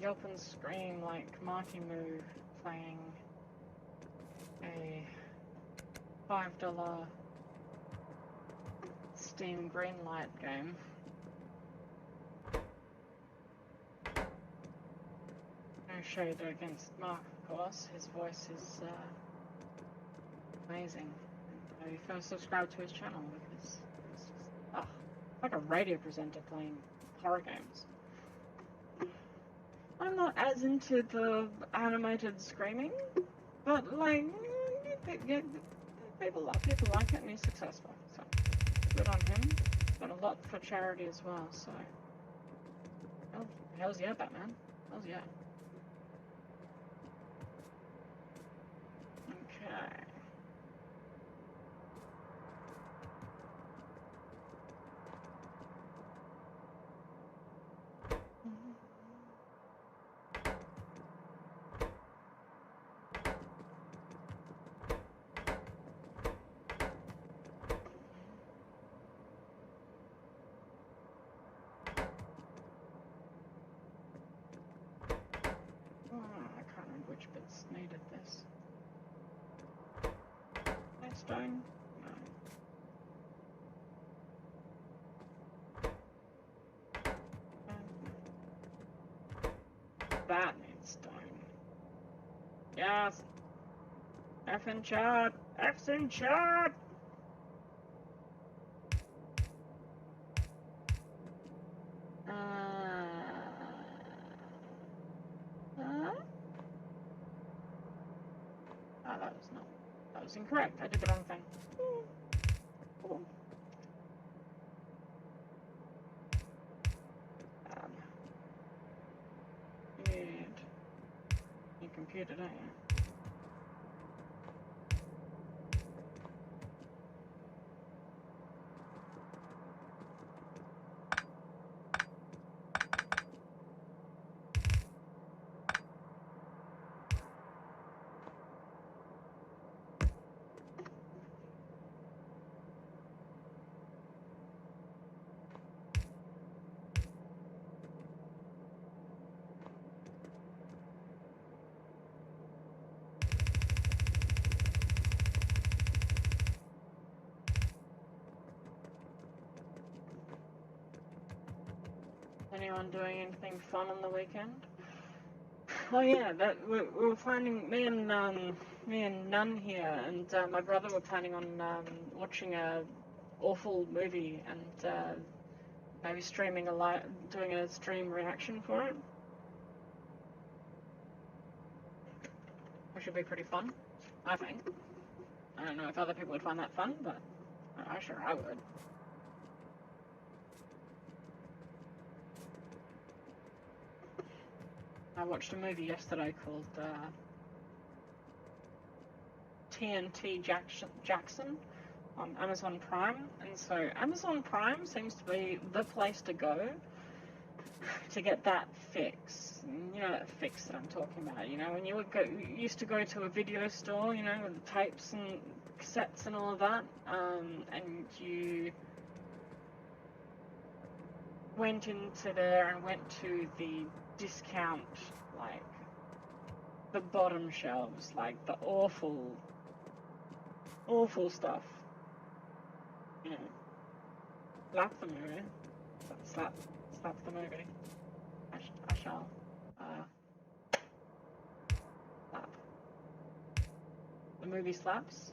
Yelp and scream like Marky Moo playing a $5 Steam Greenlight game. No shade against Mark, of course. His voice is amazing. And I first subscribed to his channel because it's just, like a radio presenter playing horror games. I'm not as into the animated screaming, but like, yeah, people like it and he's successful, so good on him. Done a lot for charity as well, so hells yeah, Batman. Hells yeah. I can't remember which bits needed this. Stone? No. That needs stone. Yes! F in chat! F's in chat! That was incorrect. I did the wrong thing. Cool. You need your computer, don't you? Anyone doing anything fun on the weekend? Oh yeah, that we were planning. Me and Nun here and my brother were planning on watching a awful movie and maybe doing a stream reaction for it, which would be pretty fun, I think. I don't know if other people would find that fun, but I'm sure I would. I watched a movie yesterday called TNT Jackson on Amazon Prime, and so Amazon Prime seems to be the place to go to get that fix. You know that fix that I'm talking about, you know, when you used to go to a video store, you know, with the tapes and cassettes and all of that, and you went into there and went to the discount, like the bottom shelves, like the awful stuff, you know. Slap the movie. Slap the movie. I shall slap. The movie slaps.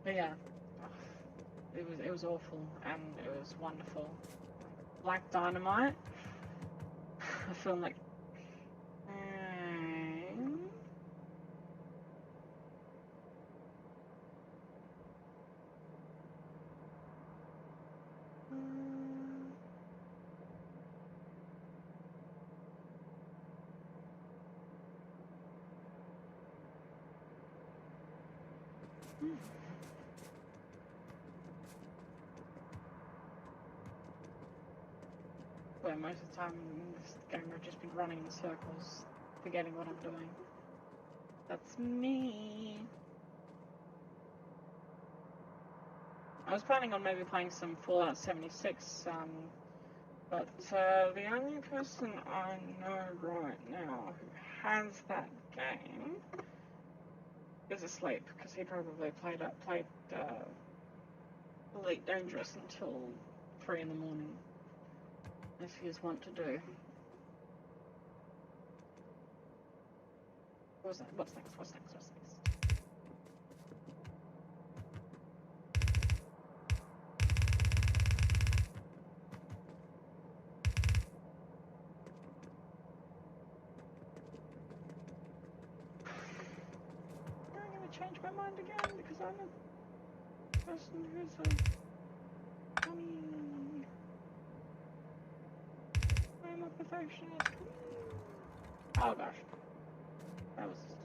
But yeah, it was awful and it was wonderful. Like Dynamite, a film like where most of the time this game I've just been running in circles, forgetting what I'm doing. That's me. I was planning on maybe playing some Fallout 76, but the only person I know right now who has that game is asleep, because he probably played Elite Dangerous until 3 in the morning, as he is wont to do. What's next? What's next? I'm gonna change my mind again because I'm a person who's a funny. I'm a perfectionist. Oh gosh. That was stupid.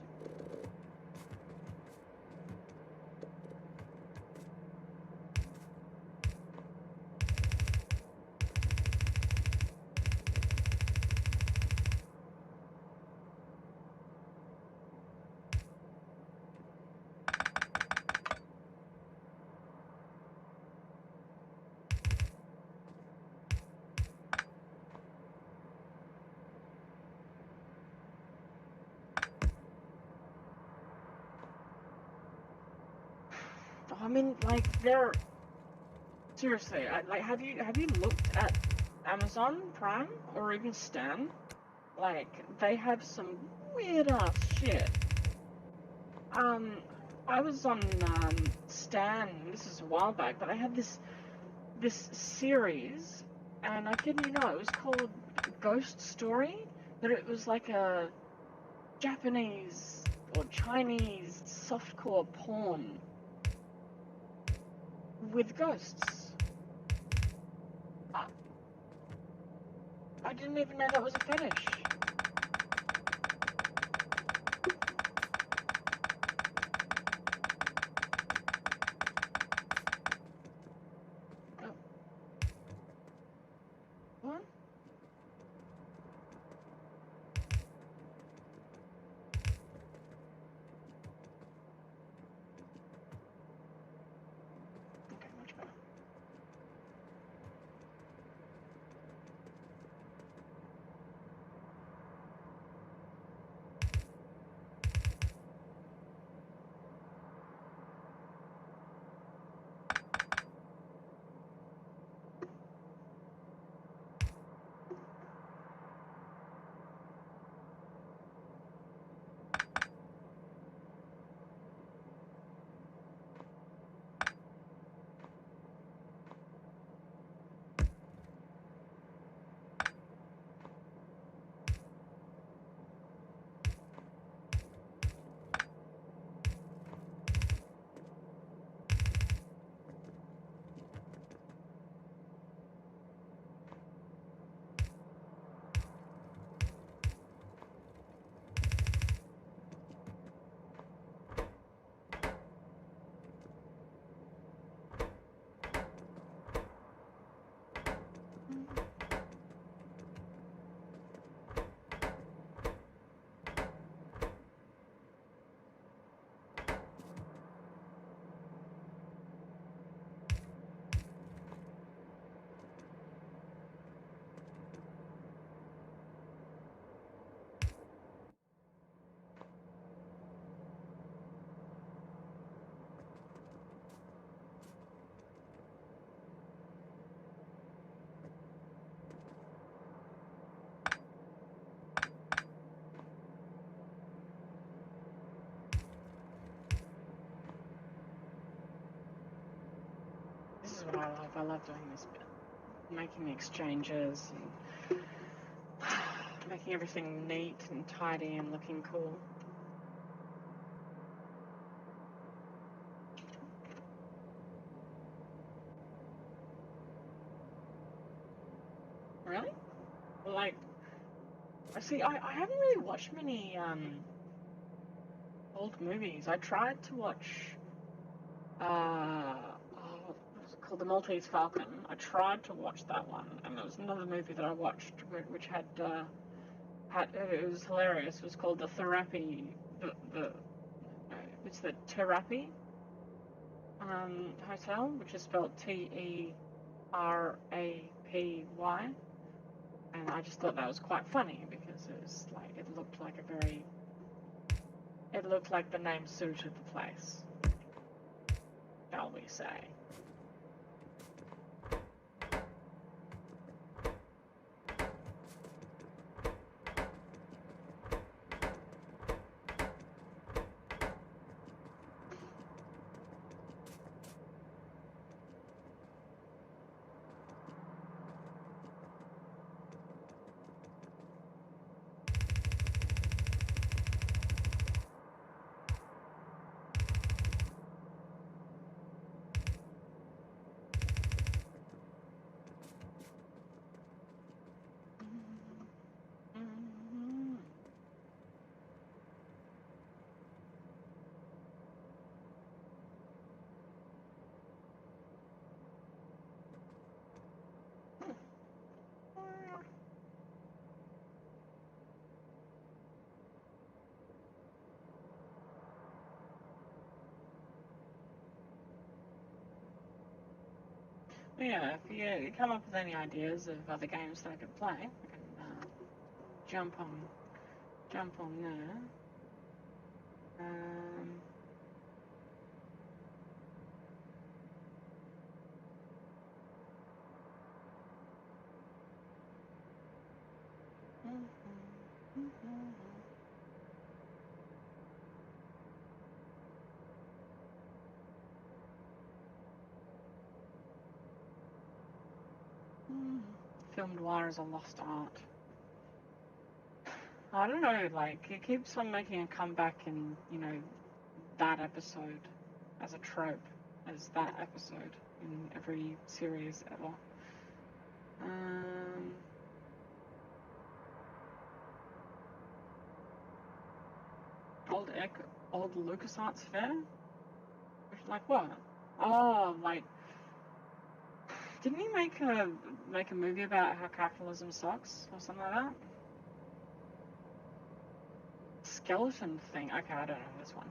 I mean, like, they're seriously. Like, have you looked at Amazon Prime or even Stan? Like, they have some weird ass shit. I was on Stan. This is a while back, but I had this series, and I didn't even know it was called Ghost Story. But it was like a Japanese or Chinese softcore porn with ghosts. I didn't even know that was a fetish. Oh. What? Okay, much better. This is what I love. I love doing this bit. Making the exchanges and making everything neat and tidy and looking cool. Really? Like, see, I haven't really watched many old movies. I tried to watch what was it called? The Maltese Falcon. I tried to watch that one, and there was another movie that I watched which had it was hilarious. It was called the Therapy. It's the Therapy Hotel, which is spelled Terapy, and I just thought that was quite funny because it was like it looked like the name suited the place, shall we say. Yeah, if you come up with any ideas of other games that I could play, I can jump on there. Filmed wire is a lost art. I don't know, like, it keeps on making a comeback in, you know, that episode as a trope, as that episode in every series ever. Old LucasArts fair? Like what? Oh, like, didn't he make a movie about how capitalism sucks or something like that? Skeleton thing. Okay, I don't know this one.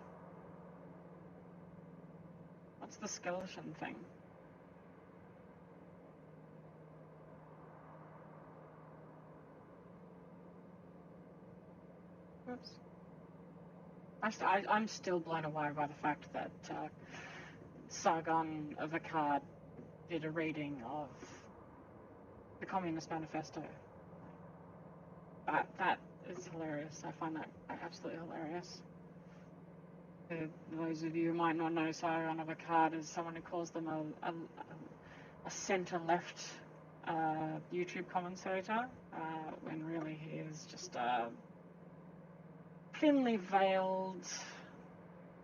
What's the skeleton thing? Oops. I'm still blown away by the fact that Sargon of Akkad did a reading of the Communist Manifesto. That is hilarious. I find that absolutely hilarious. For those of you who might not know, Sargon of Akkad is someone who calls them a centre-left YouTube commentator, when really he is just a thinly veiled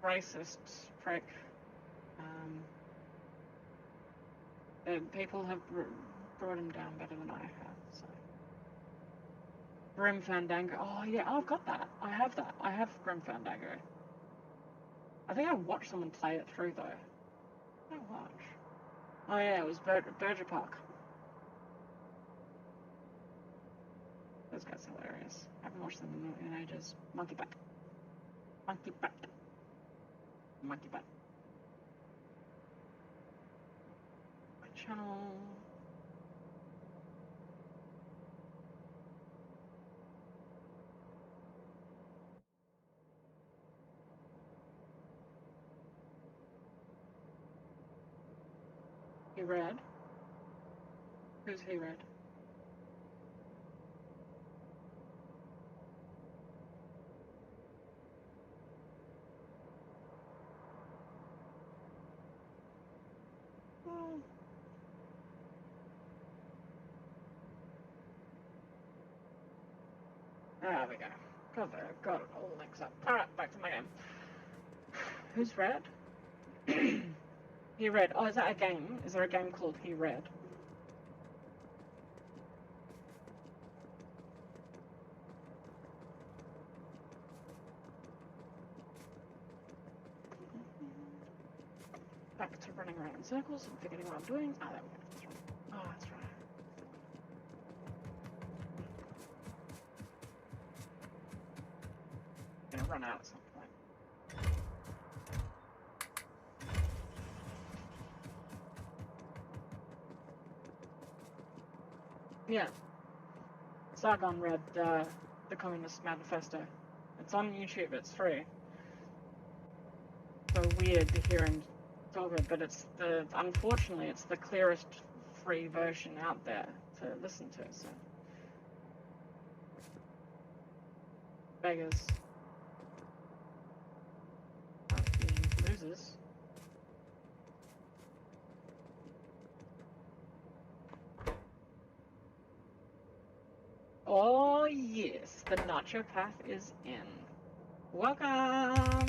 racist prick. People have brought him down better than I have. So. Grim Fandango. Oh yeah, I've got that. I have that. I have Grim Fandango. I think I watched someone play it through though. I watch. Oh yeah, it was Berger Park. Those guys are hilarious. I haven't watched them in ages. Monkey Butt. Monkey Butt. Monkey Butt. My channel. He read. Who's he read? There we go. Got it all links up. Alright, back to my game. Who's read? He read. Oh, is that a game? Is there a game called He Read? Back to running around in circles and forgetting what I'm doing. Ah, there we go. That's right. Oh, that's right. I'm gonna run out at some point. Yeah. Sargon read the Communist Manifesto. It's on YouTube. It's free. So weird to hear him talk it, but unfortunately it's the clearest free version out there to listen to. So beggars aren't the losers. Oh yes, the nacho path is in. Welcome!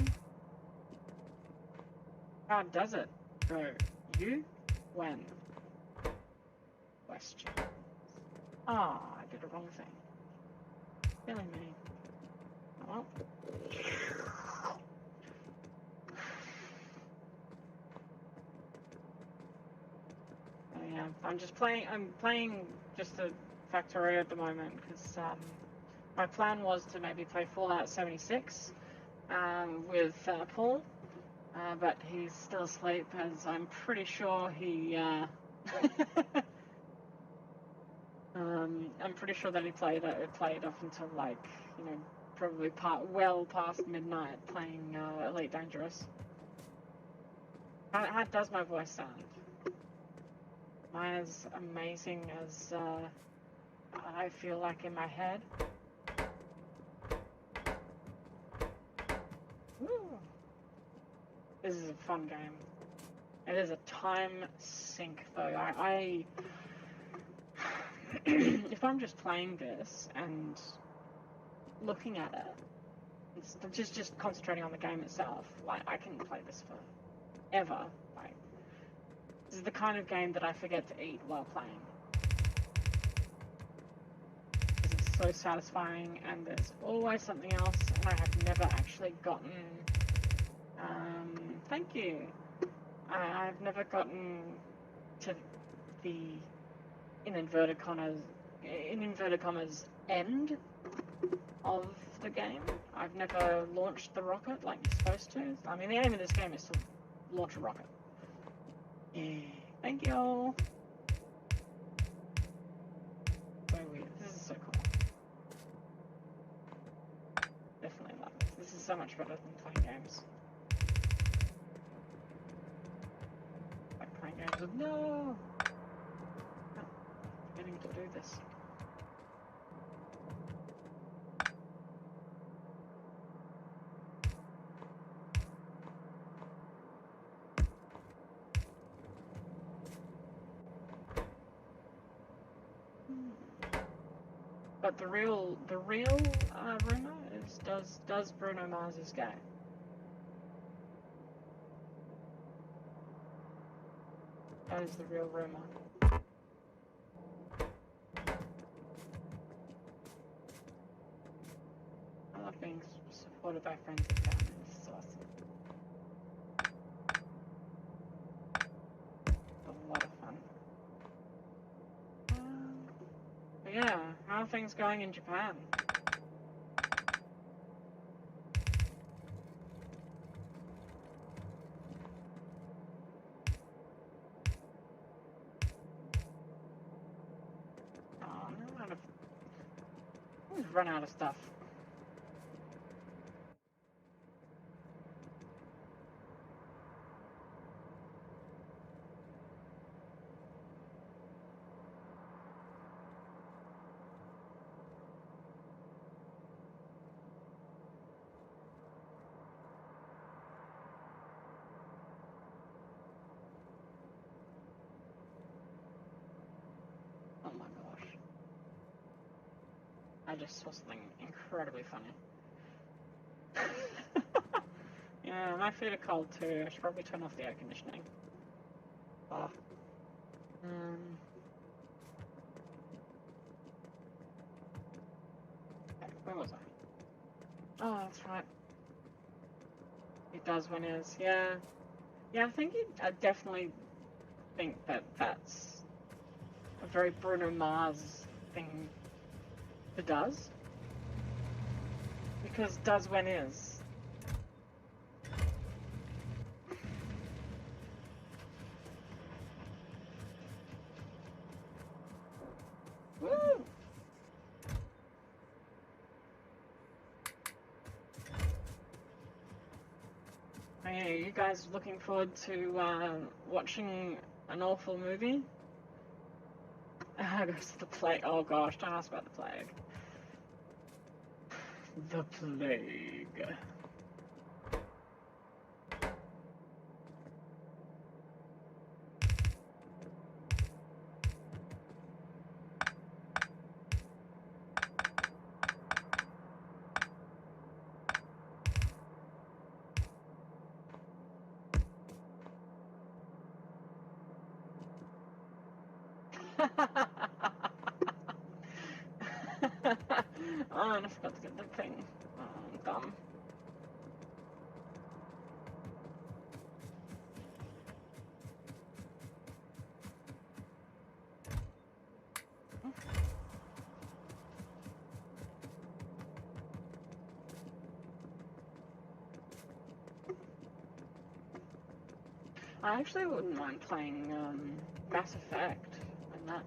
How does it go? You? When? Question. Ah, oh, I did the wrong thing. Killing me. Oh. Yeah, I'm playing just a Factorio at the moment because my plan was to maybe play Fallout 76 with Paul, but he's still asleep, as I'm pretty sure he I'm pretty sure that he played up until like, you know, probably well past midnight playing Elite Dangerous. How does my voice sound? Am I as amazing as I feel like in my head? Woo. This is a fun game. It is a time sink though. I if I'm just playing this and looking at it, just concentrating on the game itself, like I can play this forever. Like this is the kind of game that I forget to eat while playing. It's so satisfying, and there's always something else, and I have never actually gotten. Thank you. I've never gotten to the in inverted commas end of the game. I've never launched the rocket like you're supposed to. I mean, the aim of this game is to launch a rocket. Yeah. Thank you all. So weird. This is so cool. Definitely love this. This is so much better than playing games. Like playing games with no. I'm getting to do this. But the real rumor is does Bruno Mars is gay? That is the real rumor. I love being supported by friends and family. This is awesome. A lot of fun. But yeah, how are things going in Japan? Oh, no, we've run out of stuff. Oh my gosh. I just saw something incredibly funny. Yeah, my feet are cold too. I should probably turn off the air conditioning. Oh. Okay, where was I? Oh, that's right. It does when it is. Yeah. Yeah, I definitely think that that's a very Bruno Mars thing to does. Because does when is. Woo! Hey, are you guys looking forward to watching an awful movie? Goes to the plague. Oh gosh, don't ask about the plague. The plague. Oh, and I forgot to get the thing. Oh, I'm dumb. I actually wouldn't mind playing Mass Effect when that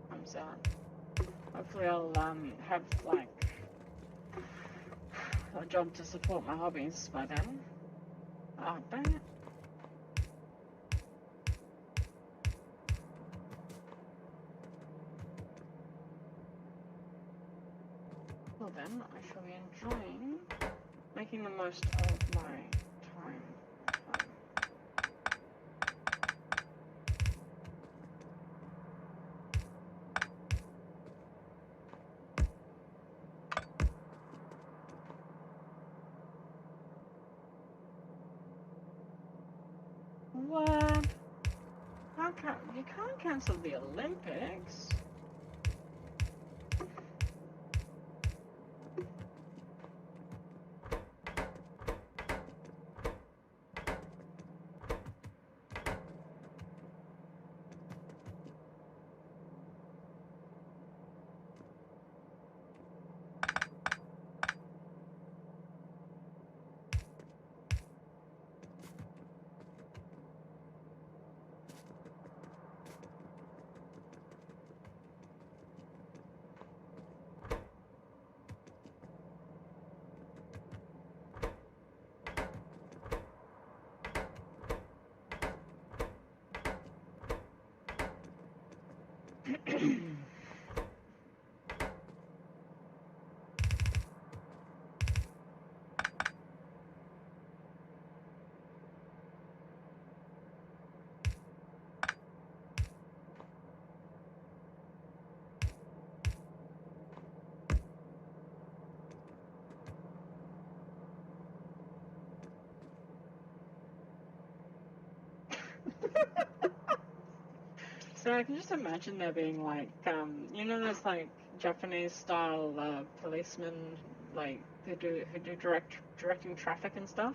comes out. Hopefully I'll have like a job to support my hobbies by then. Oh, dang it. Well then, I shall be enjoying making the most of my time. What? You can't cancel the Olympics. So I can just imagine there being like, you know, those like Japanese style policemen, like who do directing traffic and stuff,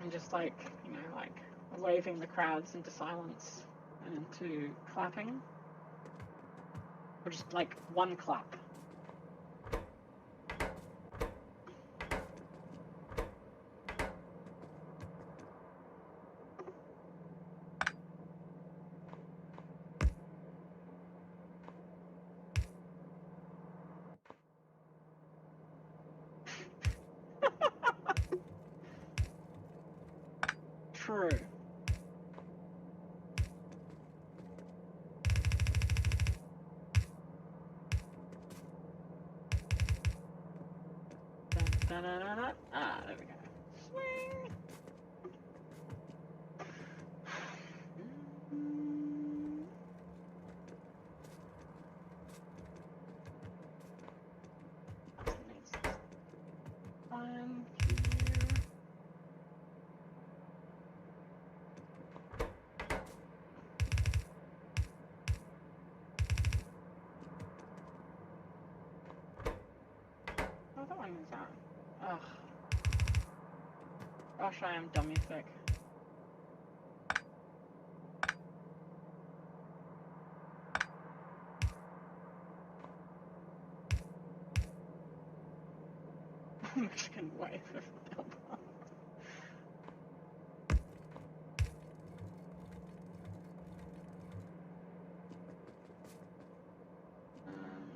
and just like, you know, like waving the crowds into silence and into clapping, or just like one clap. True. Dun, dun, dun, dun, dun. Ah, there we go. Swing. That's the next one here. Oh, that one is on. Ugh. Gosh, I am dummy thick. Mexican wife of elbow.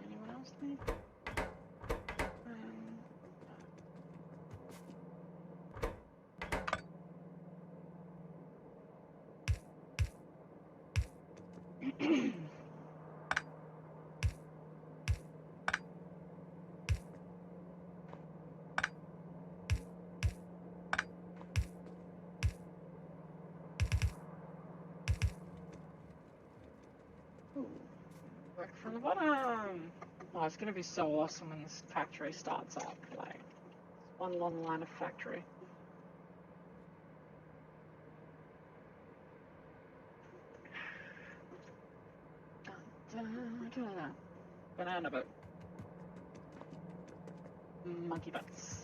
Anyone else leave? Ooh, work from the bottom. Oh, it's gonna be so awesome when this factory starts up. Like, one long line of factory. Banana boat. Monkey butts.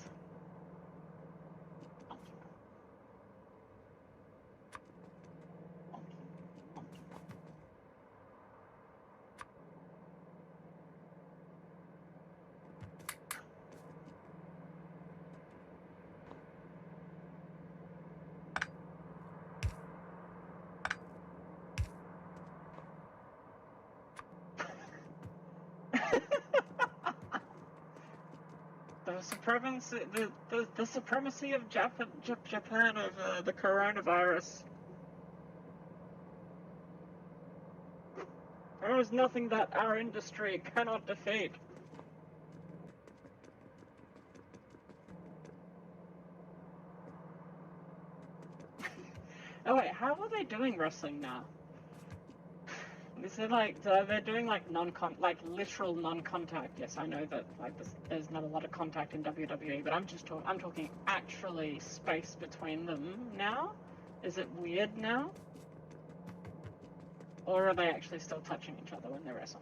the supremacy of Japan over the coronavirus. There is nothing that our industry cannot defeat. Oh wait, how are they doing wrestling now? Is it like they're doing like literal non-contact? Yes, I know that like there's not a lot of contact in WWE, but I'm talking actually space between them now. Is it weird now? Or are they actually still touching each other when they wrestle?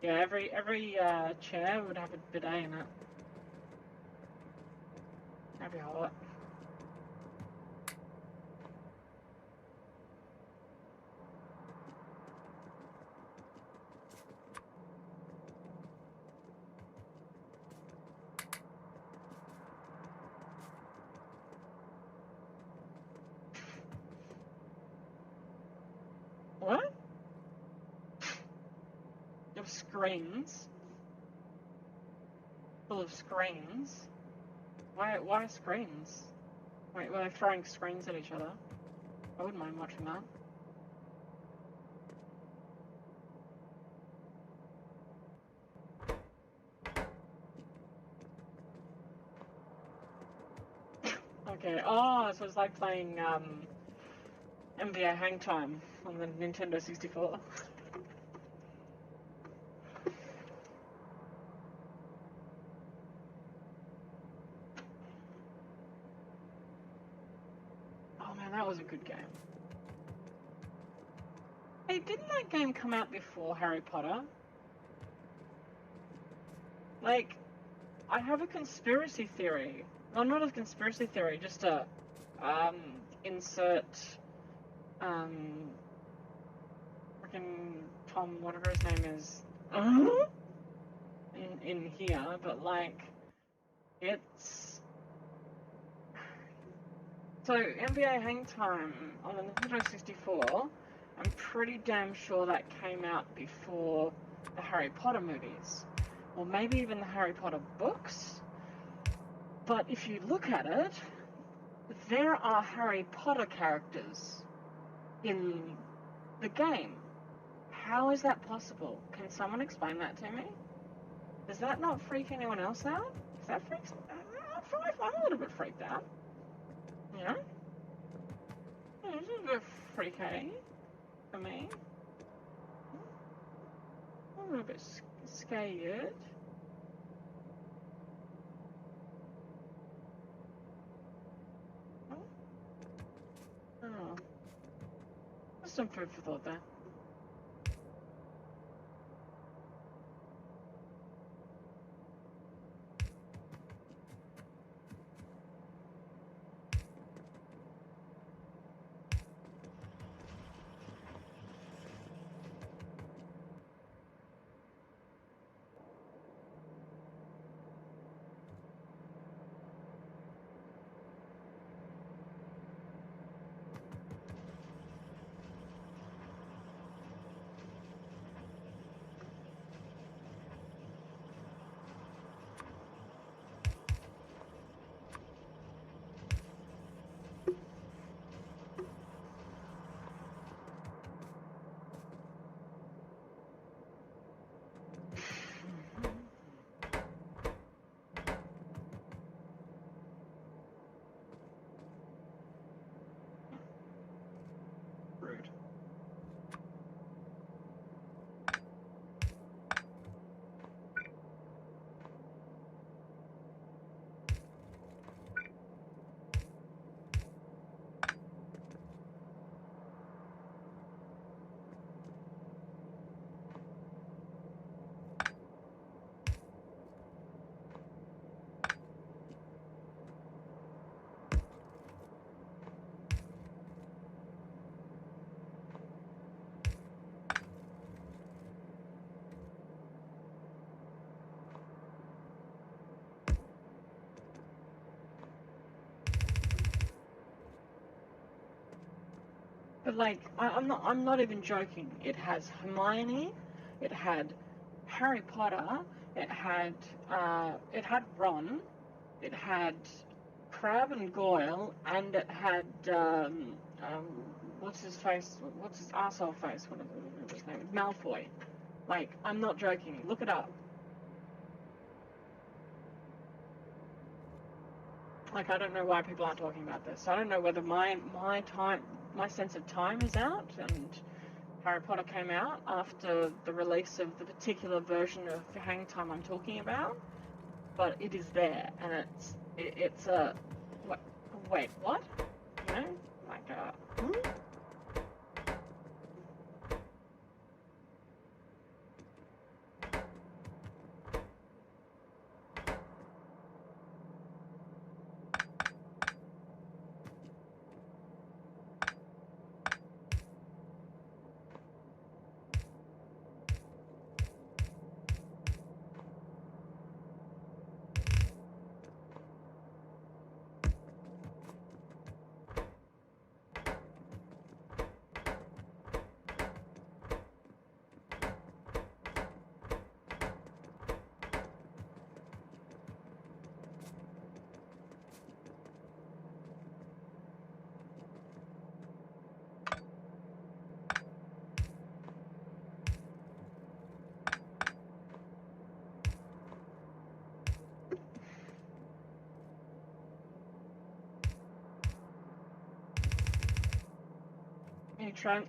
Yeah, every chair would have a bidet in it. That'd be hot. What? Of screens? Full of screens? Why screens? Wait, were they throwing screens at each other? I wouldn't mind watching that. Okay, oh, so it's like playing NBA Hang Time on the Nintendo 64. Oh man, that was a good game. Hey, didn't that game come out before Harry Potter? Like, I have a conspiracy theory. Well, not a conspiracy theory, just a insert freaking Tom, whatever his name is, in here, but like, it's so NBA Hang Time on the Nintendo 64. I'm pretty damn sure that came out before the Harry Potter movies, or maybe even the Harry Potter books. But if you look at it, there are Harry Potter characters in the game. How is that possible? Can someone explain that to me? Does that not freak anyone else out? Does that freak? I'm a little bit freaked out. You know? It's a bit freaky for me. I'm a little bit scared. Oh. Just some food for thought there. But like, I'm not even joking. It has Hermione, it had Harry Potter, it had Ron, it had Crabbe and Goyle, and it had what's his arsehole face? What is his name? Malfoy. Like, I'm not joking. Look it up. Like, I don't know why people aren't talking about this. I don't know whether my sense of time is out, and Harry Potter came out after the release of the particular version of Hang Time I'm talking about, but it is there, and it's a wait, what? You know, like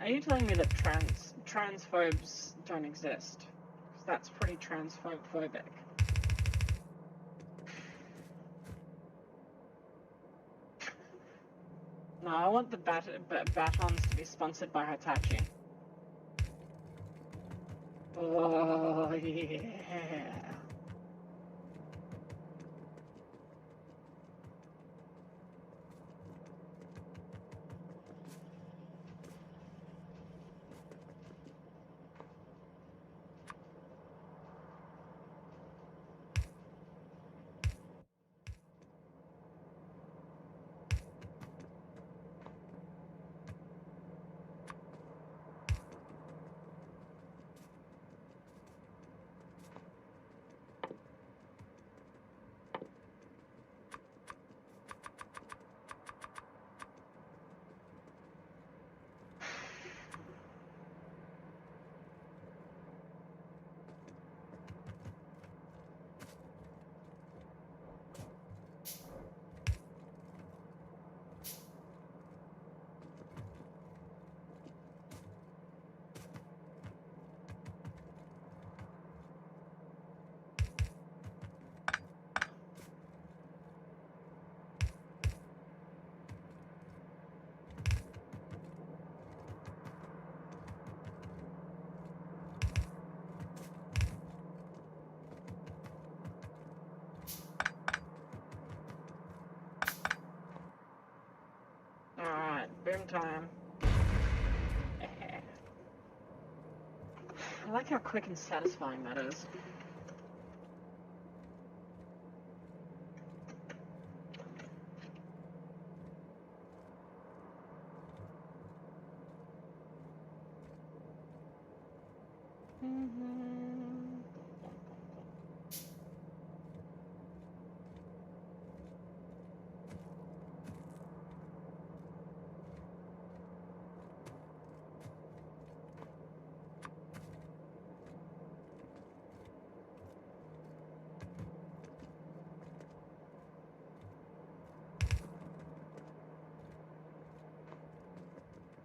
are you telling me that transphobes don't exist? Because that's pretty transphobic. No, I want the batons to be sponsored by Hitachi. Oh, yeah. Alright, boom time. I like how quick and satisfying that is.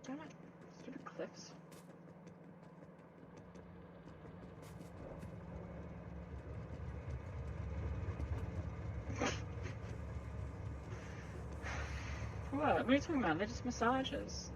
Damn it. Stupid cliffs. What are you talking about? They're just massages.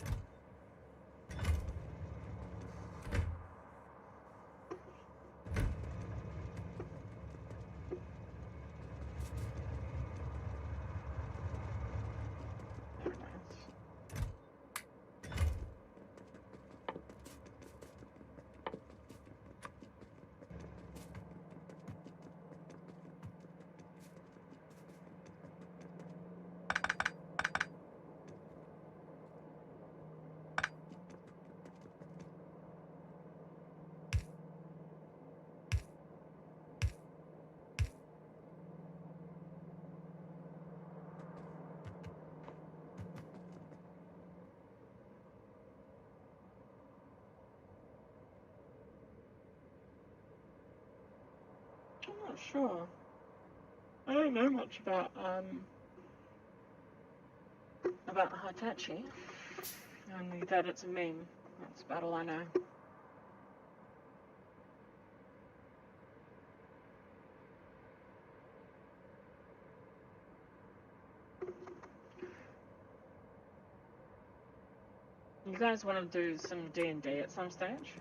Not sure. I don't know much about Hitachi. Only that it's a meme. That's about all I know. You guys want to do some D&D at some stage?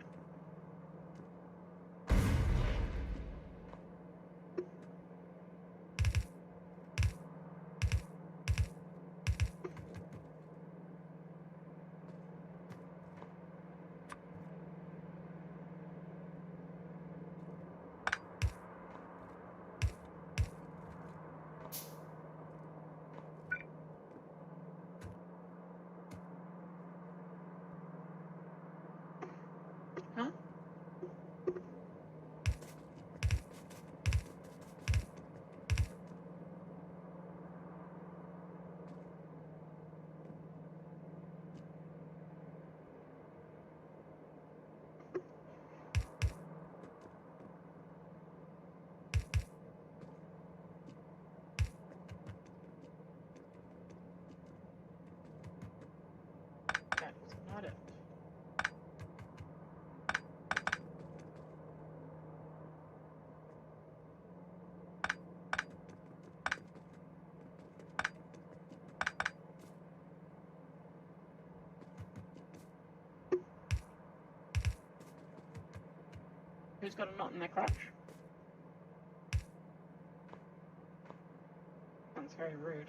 Huh? That's not it. Who's got a knot in their crotch? That's very rude.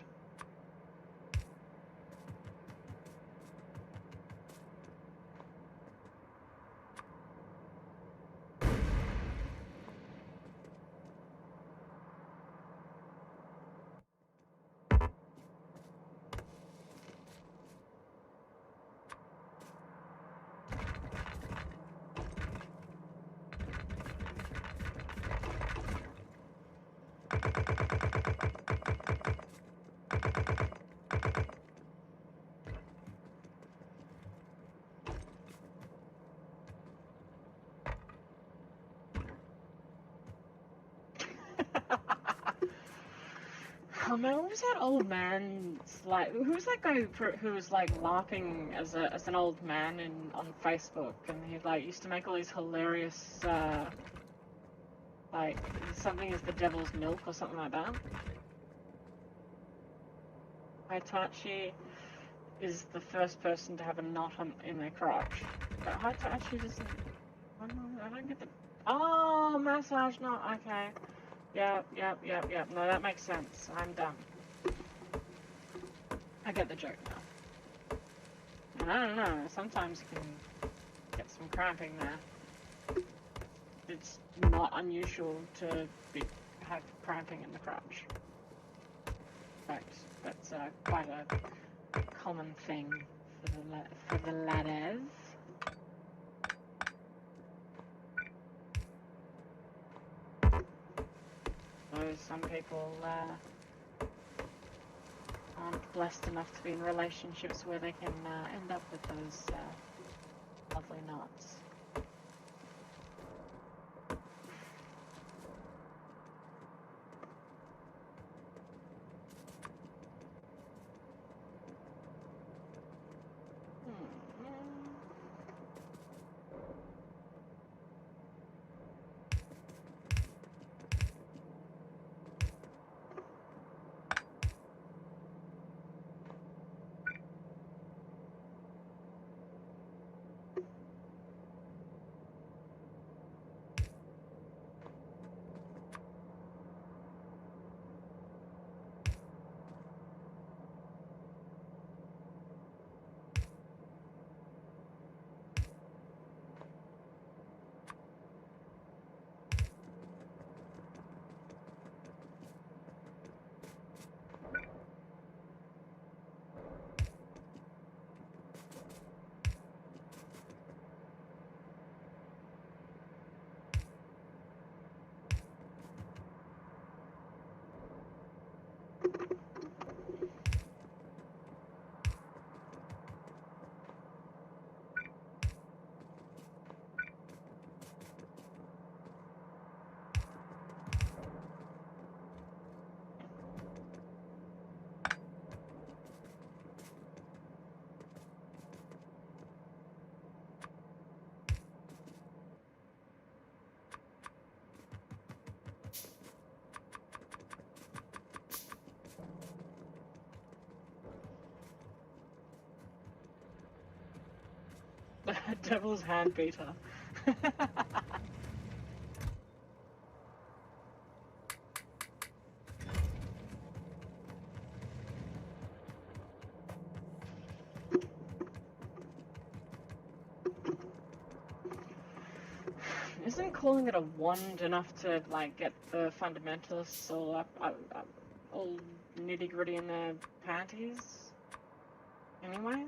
Oh man, what was that old man's like? Who was that guy who was like laughing as an old man on Facebook, and he like used to make all these hilarious like something is the devil's milk or something like that. Hitachi is the first person to have a knot in their crotch, but Hitachi doesn't. I don't get the. Oh, massage knot. Okay. Yep. No, that makes sense. I'm done. I get the joke now. And I don't know, sometimes you can get some cramping there. It's not unusual to have cramping in the crotch. In fact, that's quite a common thing for the ladders. So some people aren't blessed enough to be in relationships where they can end up with those lovely knots. Devil's hand beater. Isn't calling it a wand enough to like get the fundamentalists all nitty gritty in their panties? Anyway.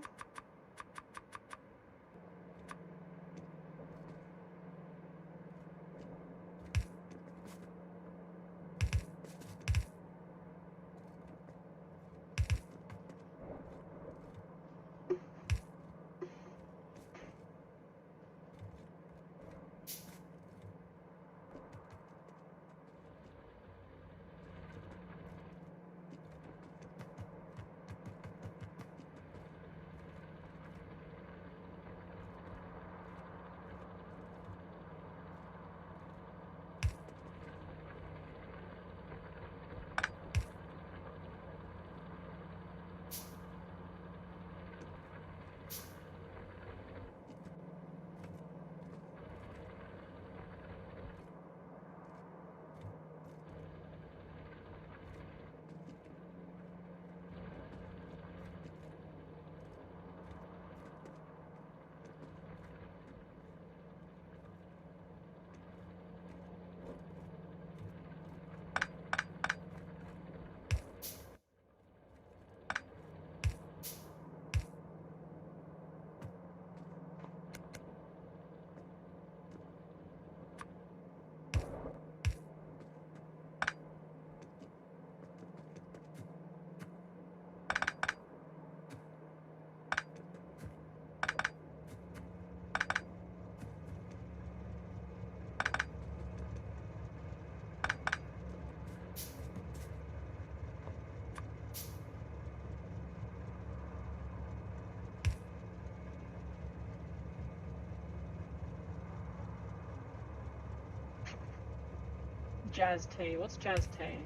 Jazz tea. What's jazz tea?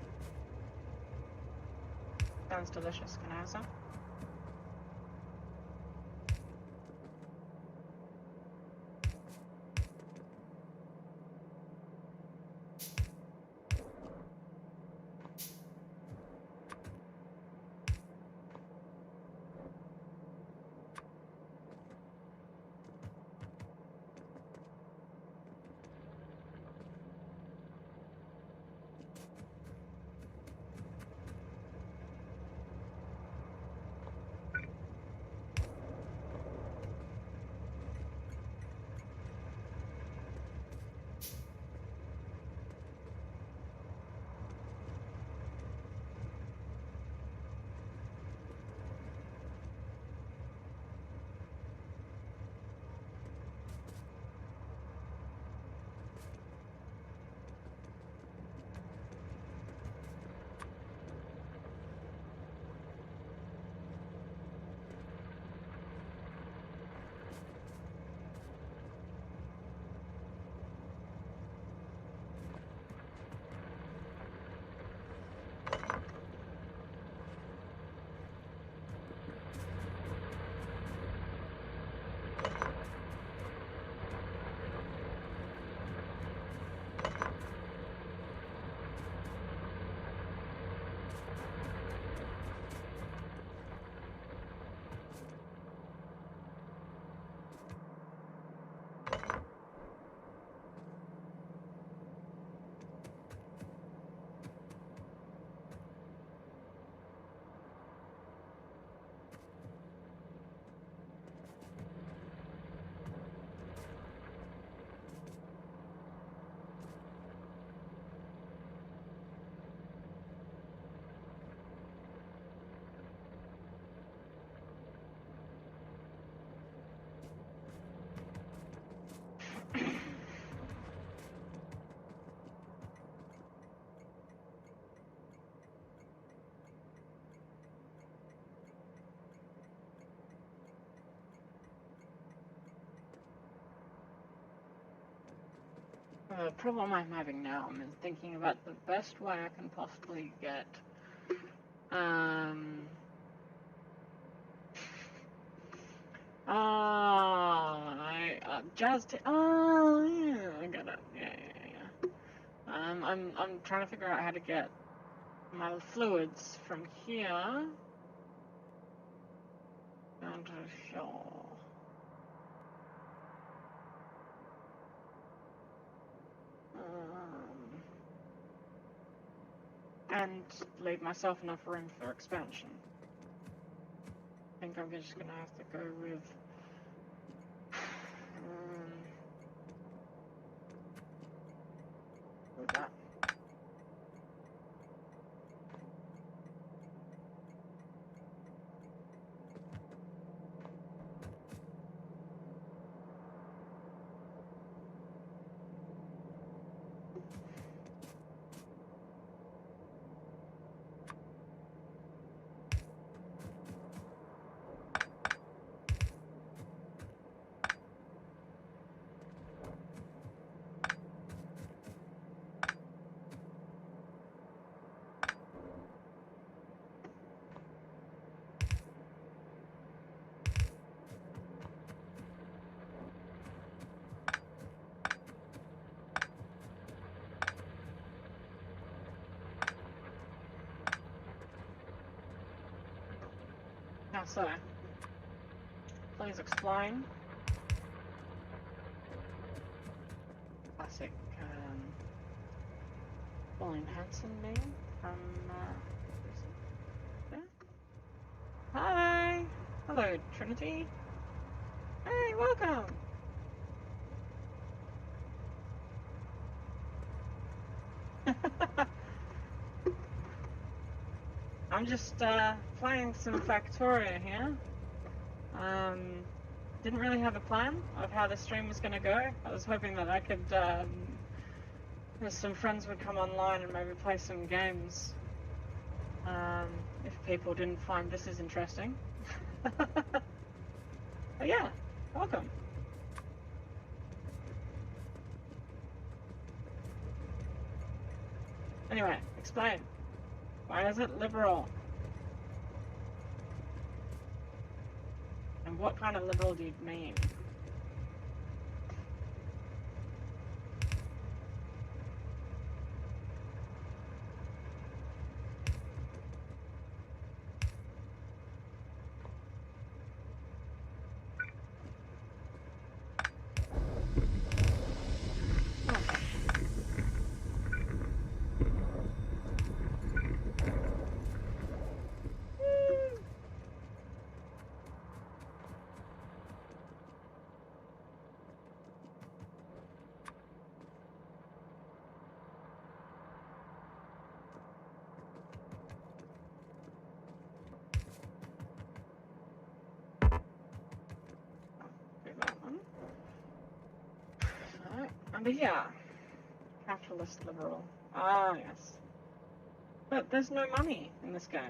Sounds delicious. Can I have some? The problem I'm having now is thinking about the best way I can possibly get Oh, yeah, I got it. Yeah. I'm trying to figure out how to get my fluids from here down to here. And leave myself enough room for expansion. I think I'm just gonna have to go with that. How so? Please explain. Classic Pauline Hanson name from there. Hi! Hello, Trinity. Hey, welcome! I'm just playing some Factoria here. Didn't really have a plan of how the stream was going to go. I was hoping that I could, some friends would come online and maybe play some games. If people didn't find this as interesting. But yeah, welcome. Anyway, explain. Why is it liberal? And what kind of liberal do you mean? Under here, capitalist liberal. Ah, yes. But there's no money in this game.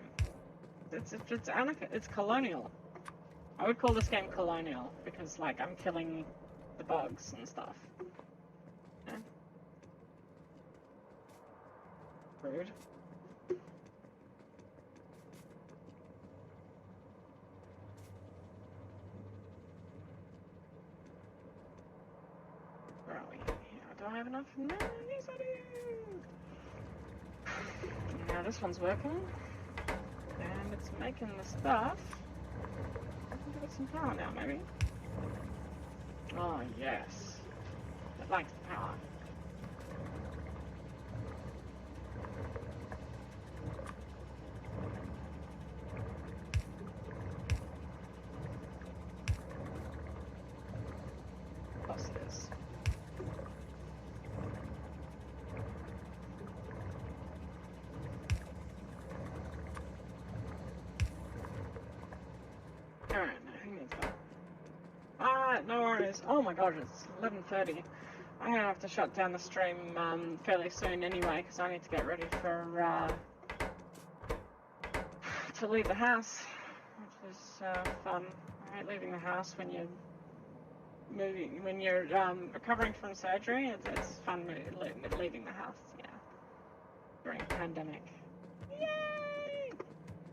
It's anarchist. It's colonial. I would call this game colonial because, like, I'm killing the bugs and stuff. Yeah. Rude. Where are we? Do I have enough? No, yes I do! Now this one's working. And it's making the stuff. I can give it some power now, maybe. Oh, yes. It likes the power. What's this? Alright, who needs that? Alright, no worries. Oh my god, it's 11:30. I'm gonna have to shut down the stream fairly soon anyway, because I need to get ready for to leave the house, which is fun. I hate leaving the house when you're recovering from surgery. It's fun leaving the house, yeah, during a pandemic. Yay!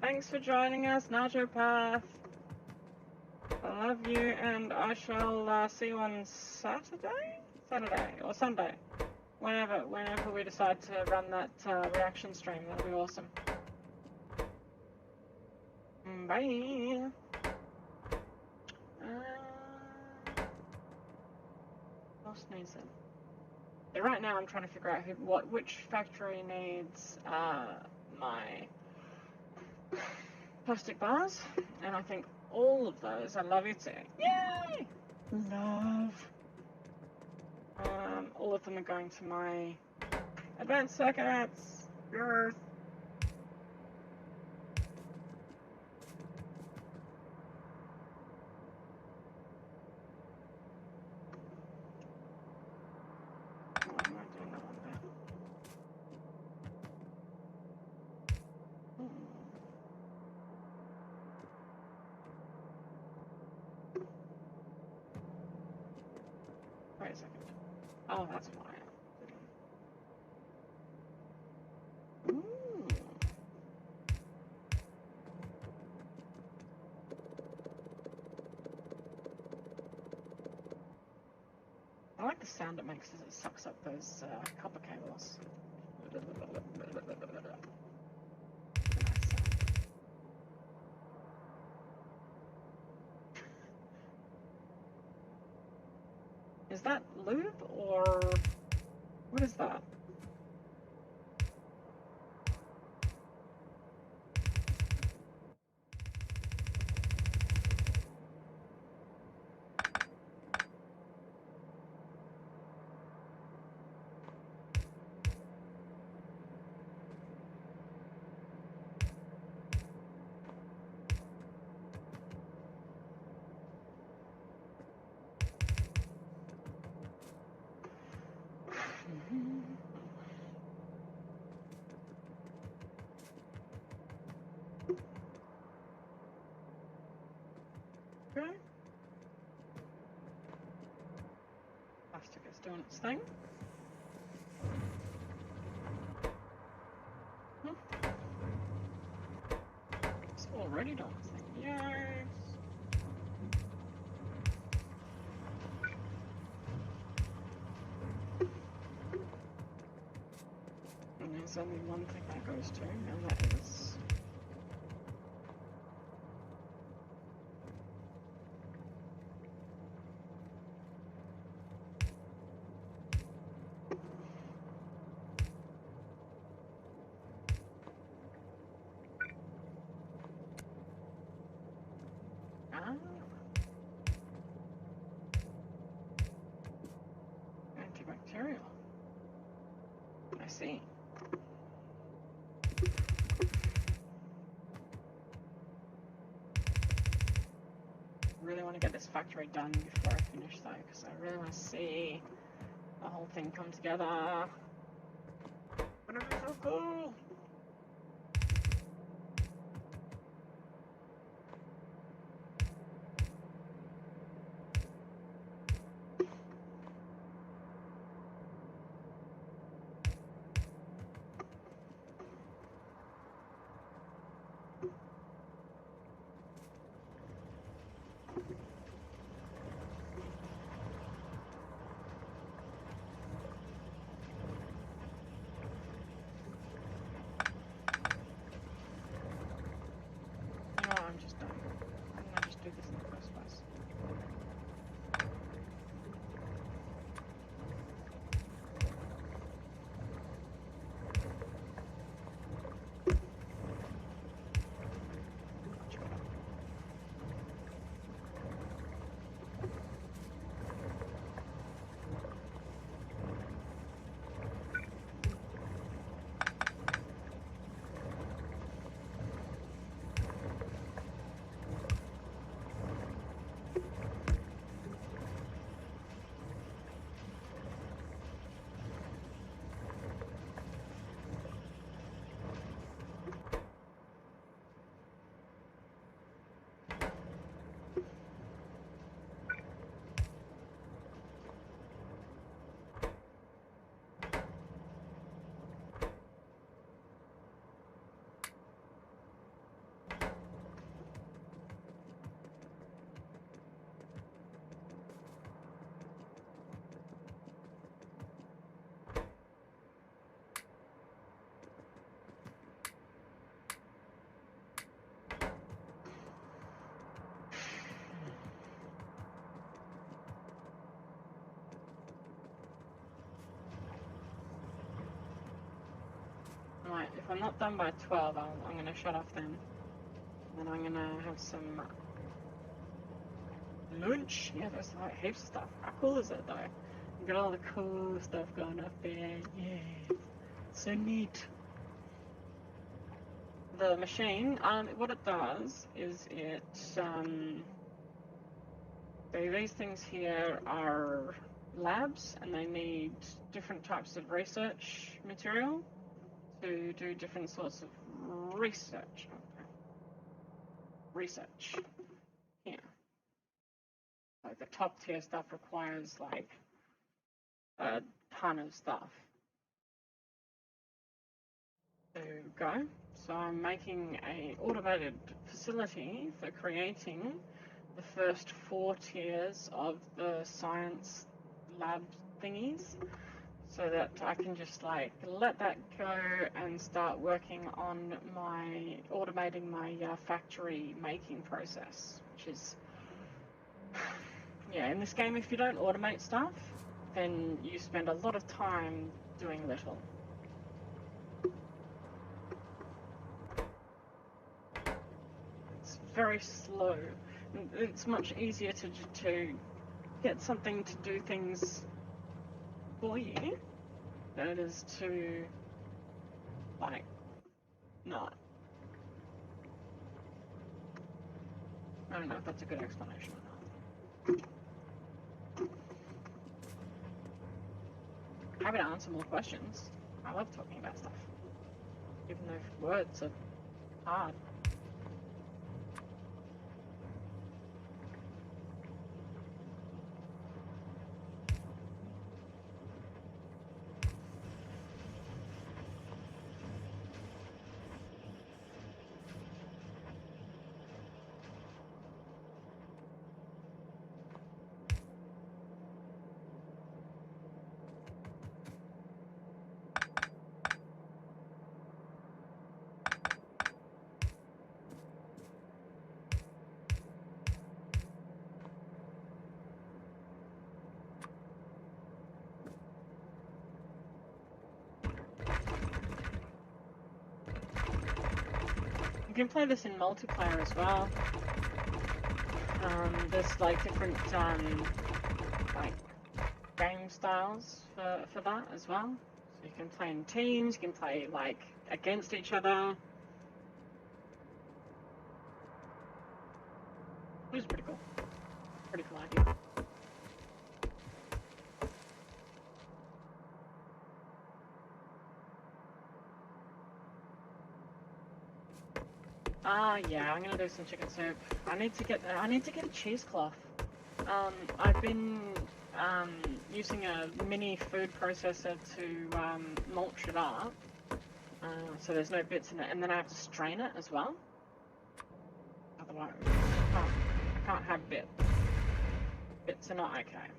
Thanks for joining us, Nacho Path. I love you, and I shall see you on Saturday or Sunday, whenever we decide to run that reaction stream. That'll be awesome. Bye. What else needs it? So right now I'm trying to figure out which factory needs my plastic bars, and I think all of those. I love you too. Yay! Love. All of them are going to my advanced circuits. Yes. Wait a second. Oh, that's why. Ooh. I like the sound it makes as it sucks up those copper cables. Is that lube or what is that? Okay. Plastic is doing its thing. It's already done its thing. Yes. And there's only one thing that goes to, and that is antibacterial. I see. I really want to get this factory done before I finish though, because I really want to see the whole thing come together. Wouldn't it be so cool? Right, if I'm not done by 12, I'm going to shut off then. And I'm going to have some lunch. Yeah, there's like heaps of stuff. How cool is it though? You got all the cool stuff going up there. Yeah, so neat. The machine, what it does is it, so these things here are labs and they need different types of research material to do different sorts of research. Okay. Research. Yeah. Like the top tier stuff requires like a ton of stuff. There we go. So I'm making an automated facility for creating the first 4 tiers of the science lab thingies, so that I can just like let that go and start working on my automating my factory making process, which is, yeah, in this game if you don't automate stuff then you spend a lot of time doing little. It's very slow. It's much easier to get something to do things for you than it is to, like, not. I don't know if that's a good explanation or not. Happy to answer more questions. I love talking about stuff, even though words are hard. You can play this in multiplayer as well. There's like different like game styles for that as well. So you can play in teams, you can play like against each other. Which is pretty cool. Pretty cool idea. Yeah, I'm gonna do some chicken soup. I need to get a cheesecloth. I've been using a mini food processor to mulch it up, so there's no bits in it, and then I have to strain it as well. Otherwise, I can't have bits. Bits are not okay.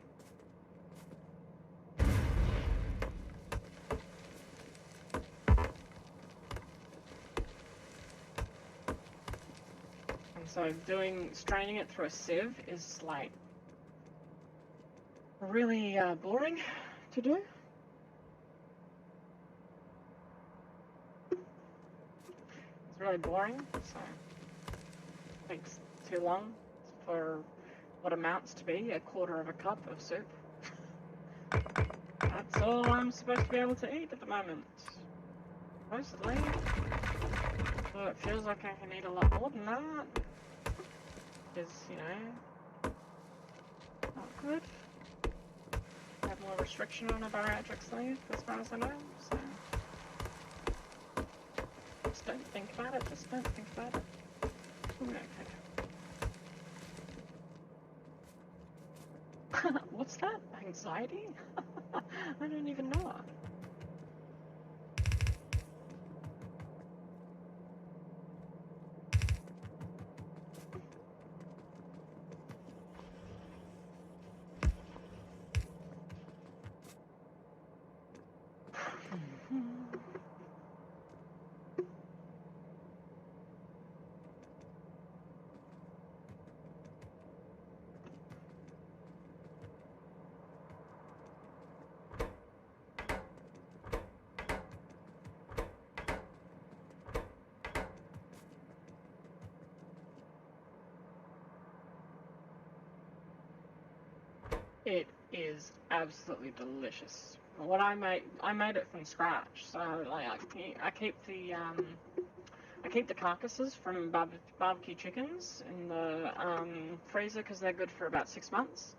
So straining it through a sieve is like really boring to do. It's really boring, so it takes too long for what amounts to be a quarter of a cup of soup. That's all I'm supposed to be able to eat at the moment. Mostly. So it feels like I can eat a lot more than that. Is, you know, not good. I have more restriction on a bariatric sleeve, as far as I know, so just don't think about it, just don't think about it. Okay. What's that? Anxiety? I don't even know it. It is absolutely delicious. What I made it from scratch. So like I keep the carcasses from barbecue chickens in the freezer because they're good for about 6 months.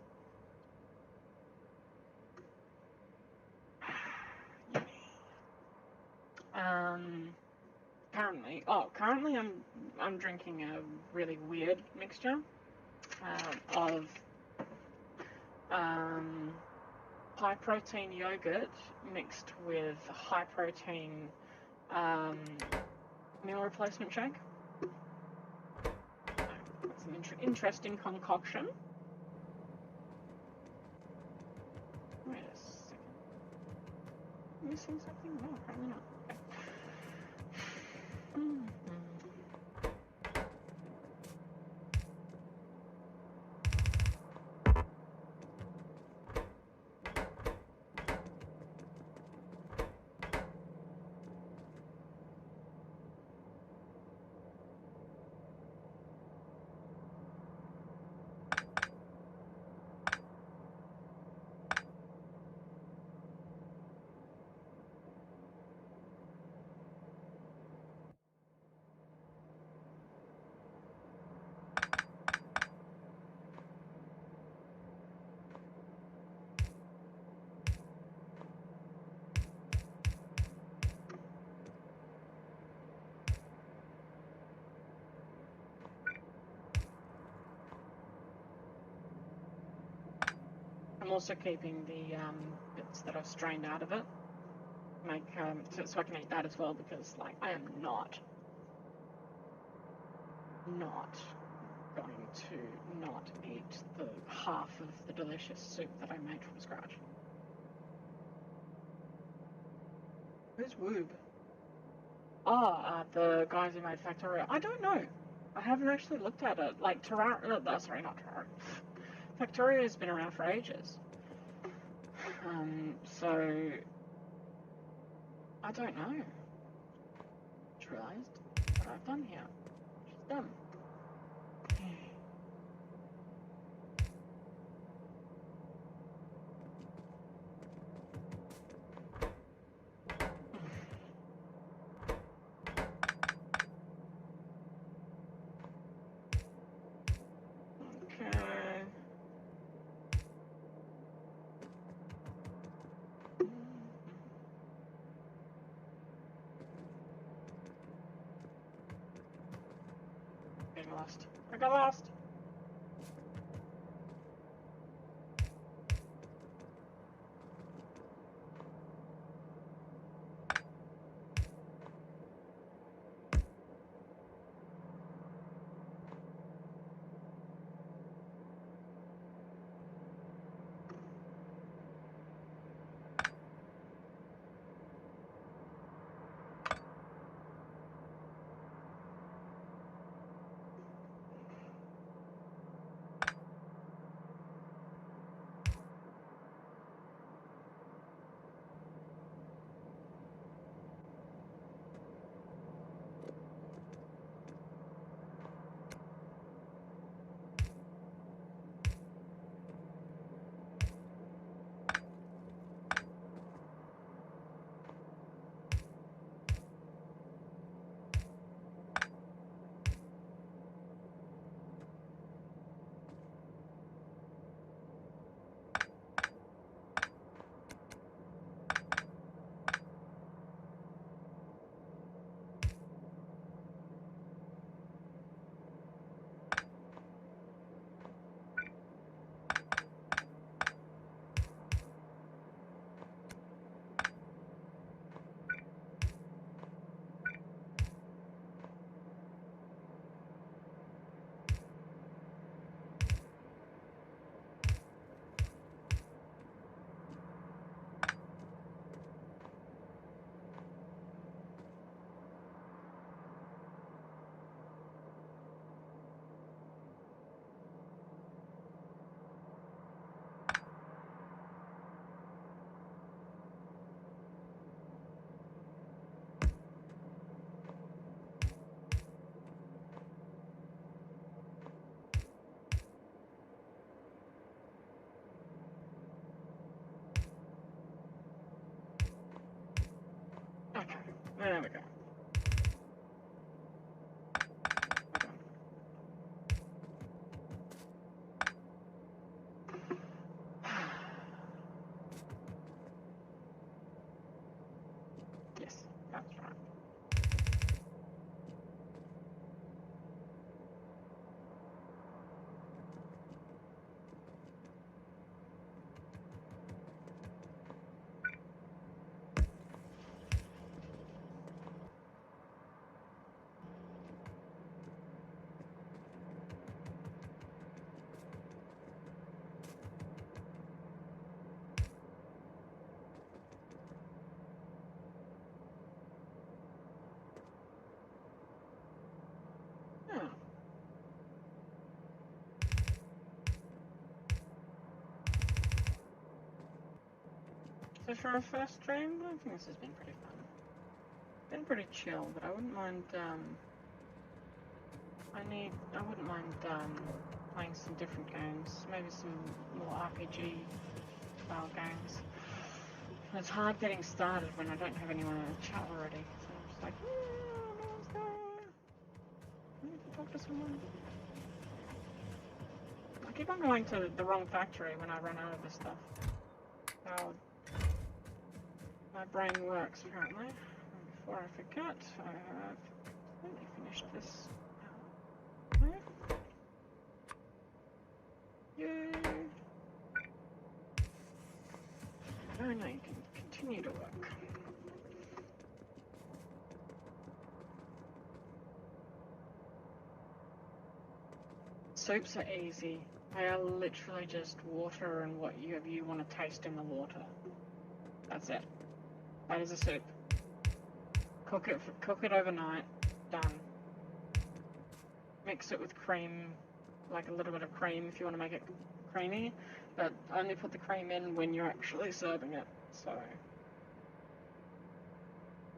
Currently I'm drinking a really weird mixture of high protein yogurt mixed with high protein meal replacement shake. It's an interesting concoction. Wait a second. Missing something? No, apparently not. Okay. I'm also keeping the bits that I've strained out of it, so I can eat that as well, because like I am not going to not eat the half of the delicious soup that I made from scratch. Who's Woob? Oh, the guys who made Factorio. I don't know. I haven't actually looked at it. Like Terraria, sorry, not Terraria. Factorio's been around for ages. So I don't know. Just realised what I've done here. Just done. Okay. Getting lost. I got lost. There we go. Yes, that's right. Hmm. So for a first stream, I think this has been pretty fun. Been pretty chill, but I wouldn't mind, I wouldn't mind, playing some different games. Maybe some more RPG style games. And it's hard getting started when I don't have anyone in the chat already. So I'm just like, no one's there. I need to talk to someone. I keep on going to the wrong factory when I run out of this stuff. How my brain works, apparently. And before I forget, I have completely finished this. Yay! Oh no, you can continue to work. Soups are easy. They are literally just water and what you want to taste in the water. That's it. That is a soup. Cook it overnight. Done. Mix it with cream, like a little bit of cream if you want to make it creamy, but only put the cream in when you're actually serving it. So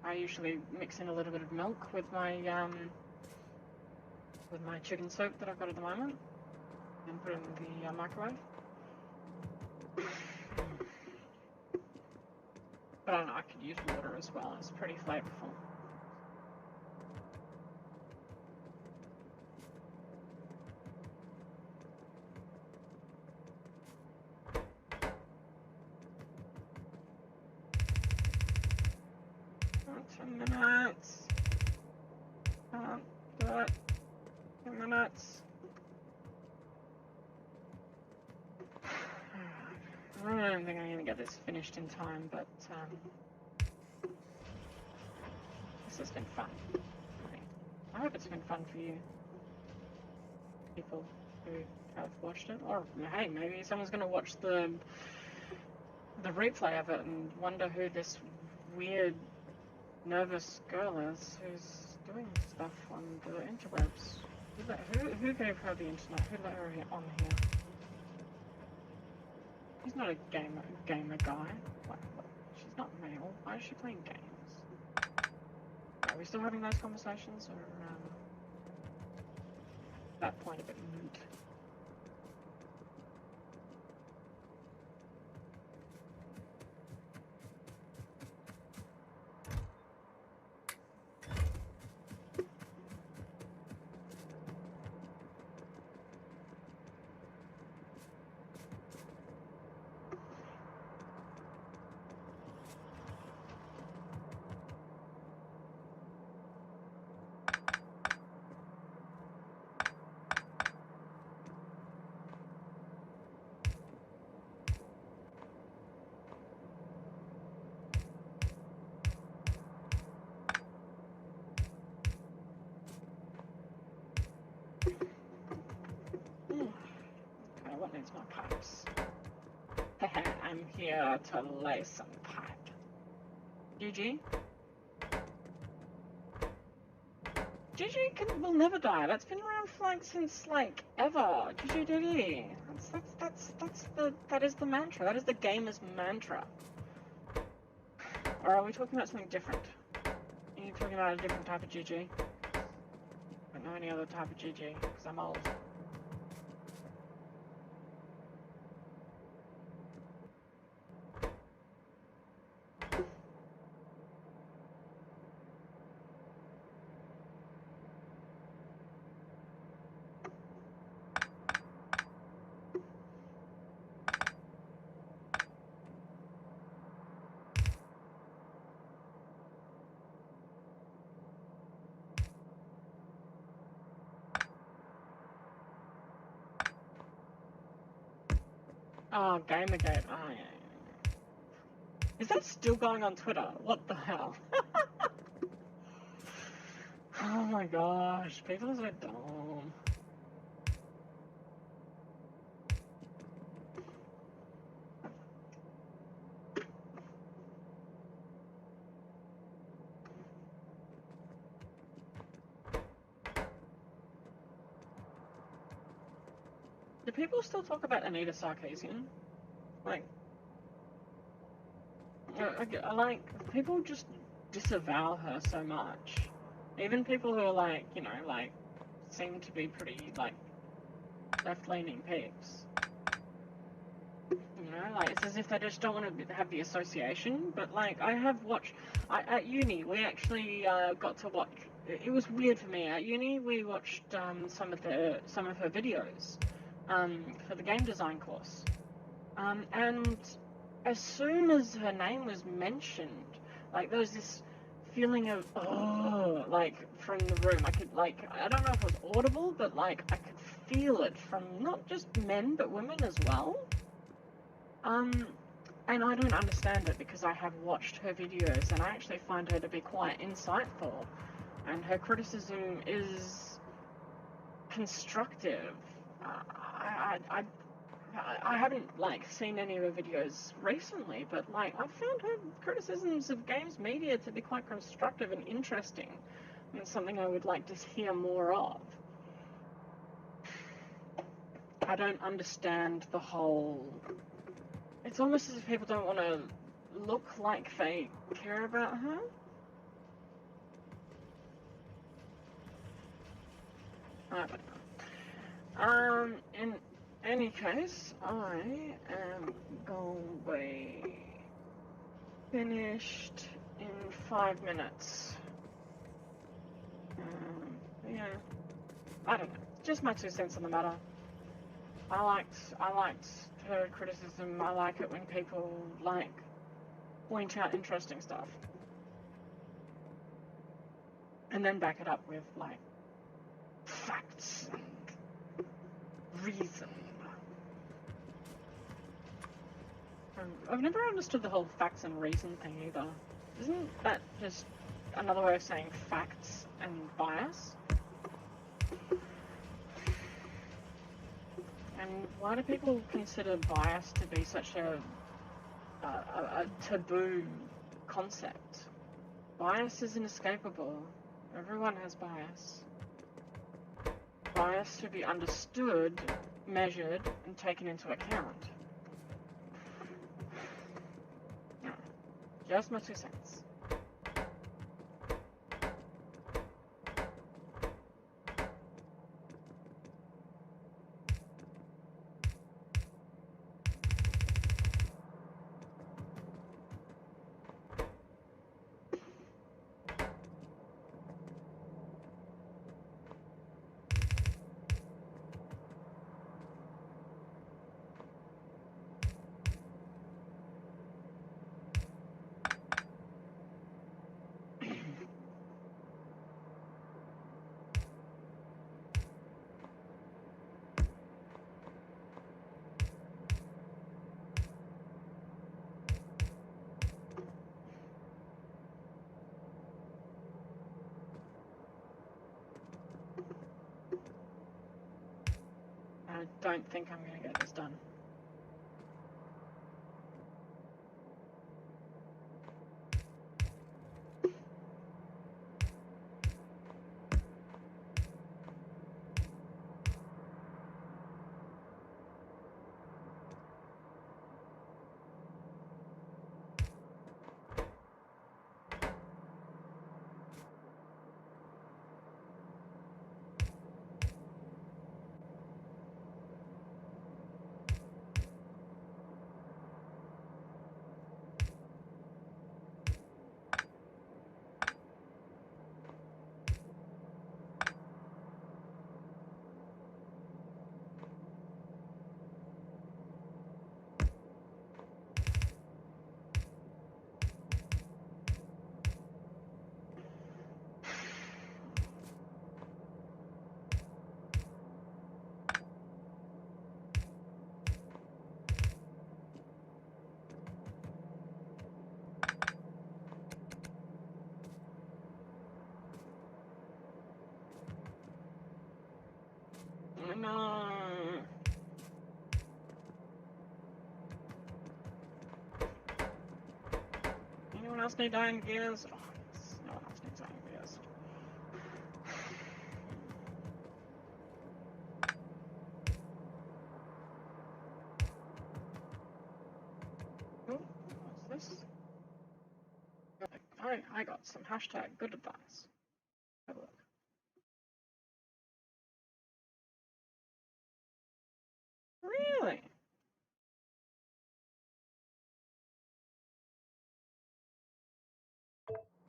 I usually mix in a little bit of milk with my chicken soup that I've got at the moment, and put it in the microwave. But I don't know, I could use water as well. It's pretty flavorful. Oh, 10 minutes. Can't do it. 10 minutes. I don't think I'm going to get this finished in time, but this has been fun. I hope it's been fun for you, people who have watched it. Or hey, maybe someone's going to watch the replay of it and wonder who this weird, nervous girl is who's doing stuff on the interwebs. Who gave her the internet? Who let her on here? She's not a gamer guy. What? She's not male. Why is she playing games? Are we still having those conversations, or that point a bit moot? Okay, what needs more pipes? I'm here to lay some pipe. GG? GG will never die. That's been around for since ever. GG. That is the mantra. That is the gamer's mantra. Or are we talking about something different? Are you talking about a different type of GG? I don't know any other type of GG because I'm old. Oh, Gamergate. Oh, yeah. Is that still going on Twitter? What the hell? Oh my gosh, people are so dumb. Do people still talk about Anita Sarkeesian? Like, like, people just disavow her so much. Even people who are like, you know, like, seem to be pretty, like, left-leaning peeps. You know, like, it's as if they just don't want to have the association. But, like, I have watched... at uni, we actually got to watch... It was weird for me. At uni, we watched some of her videos for the game design course. And as soon as her name was mentioned, like, there was this feeling of, oh, like, from the room. I could, like, I don't know if it was audible, but, like, I could feel it from not just men, but women as well. And I don't understand it because I have watched her videos and I actually find her to be quite insightful. And her criticism is constructive. I haven't, like, seen any of her videos recently, but, like, I've found her criticisms of games media to be quite constructive and interesting, and it's something I would like to hear more of. I don't understand the whole... It's almost as if people don't want to look like they care about her. I don't know. In any case, I am going to be finished in 5 minutes. Yeah, I don't know. Just my 2 cents on the matter. I liked her criticism. I like it when people, like, point out interesting stuff. And then back it up with, like, facts and reason. I've never understood the whole facts and reason thing either. Isn't that just another way of saying facts and bias? And why do people consider bias to be such a taboo concept? Bias is inescapable. Everyone has bias. Bias should be understood, measured, and taken into account. Just my 2 cents. I don't think I'm going to get this done. no. Anyone else need iron gears? Oh, yes. No one else needs iron gears. Oh, what's this? I got some hashtag good advice. Have a look. Really?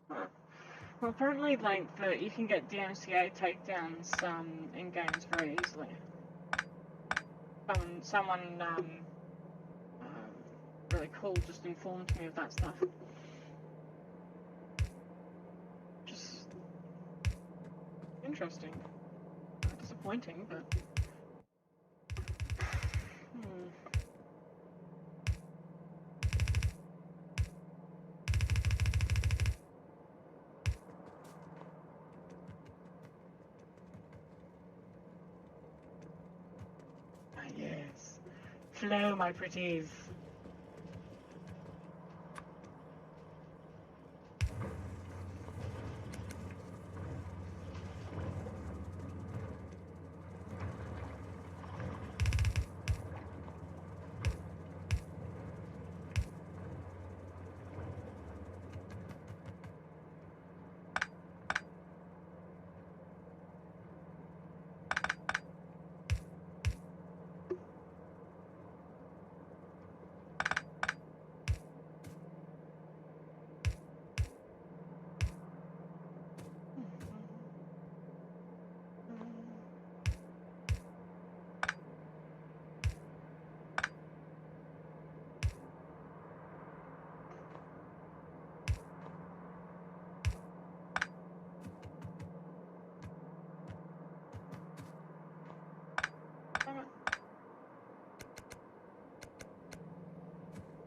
Huh. Well, apparently, like, you can get DMCA takedowns in games very easily. Someone really cool just informed me of that stuff. Just interesting. Disappointing, but... Ah, yes. Flow, my pretties.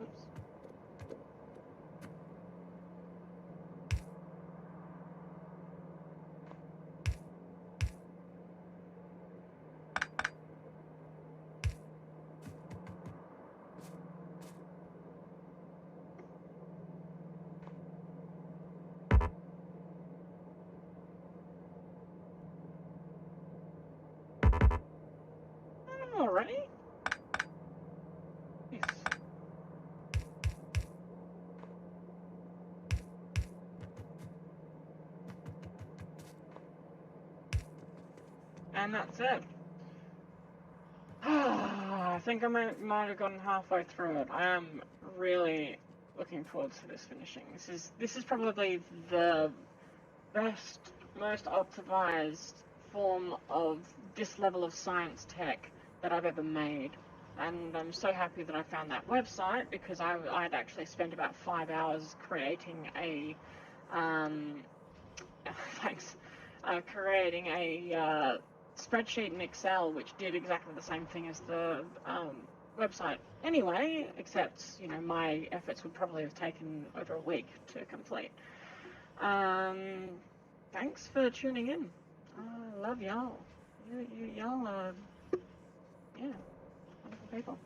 Oops. Already? Yes. And that's it. I think I might have gotten halfway through it. I am really looking forward to this finishing. This is probably the best, most optimized form of this level of science tech that I've ever made. And I'm so happy that I found that website, because I'd actually spent about 5 hours creating a creating a spreadsheet in Excel which did exactly the same thing as the website anyway, except, you know, my efforts would probably have taken over a week to complete. Thanks for tuning in. I love y'all. Y'all are, yeah, wonderful people.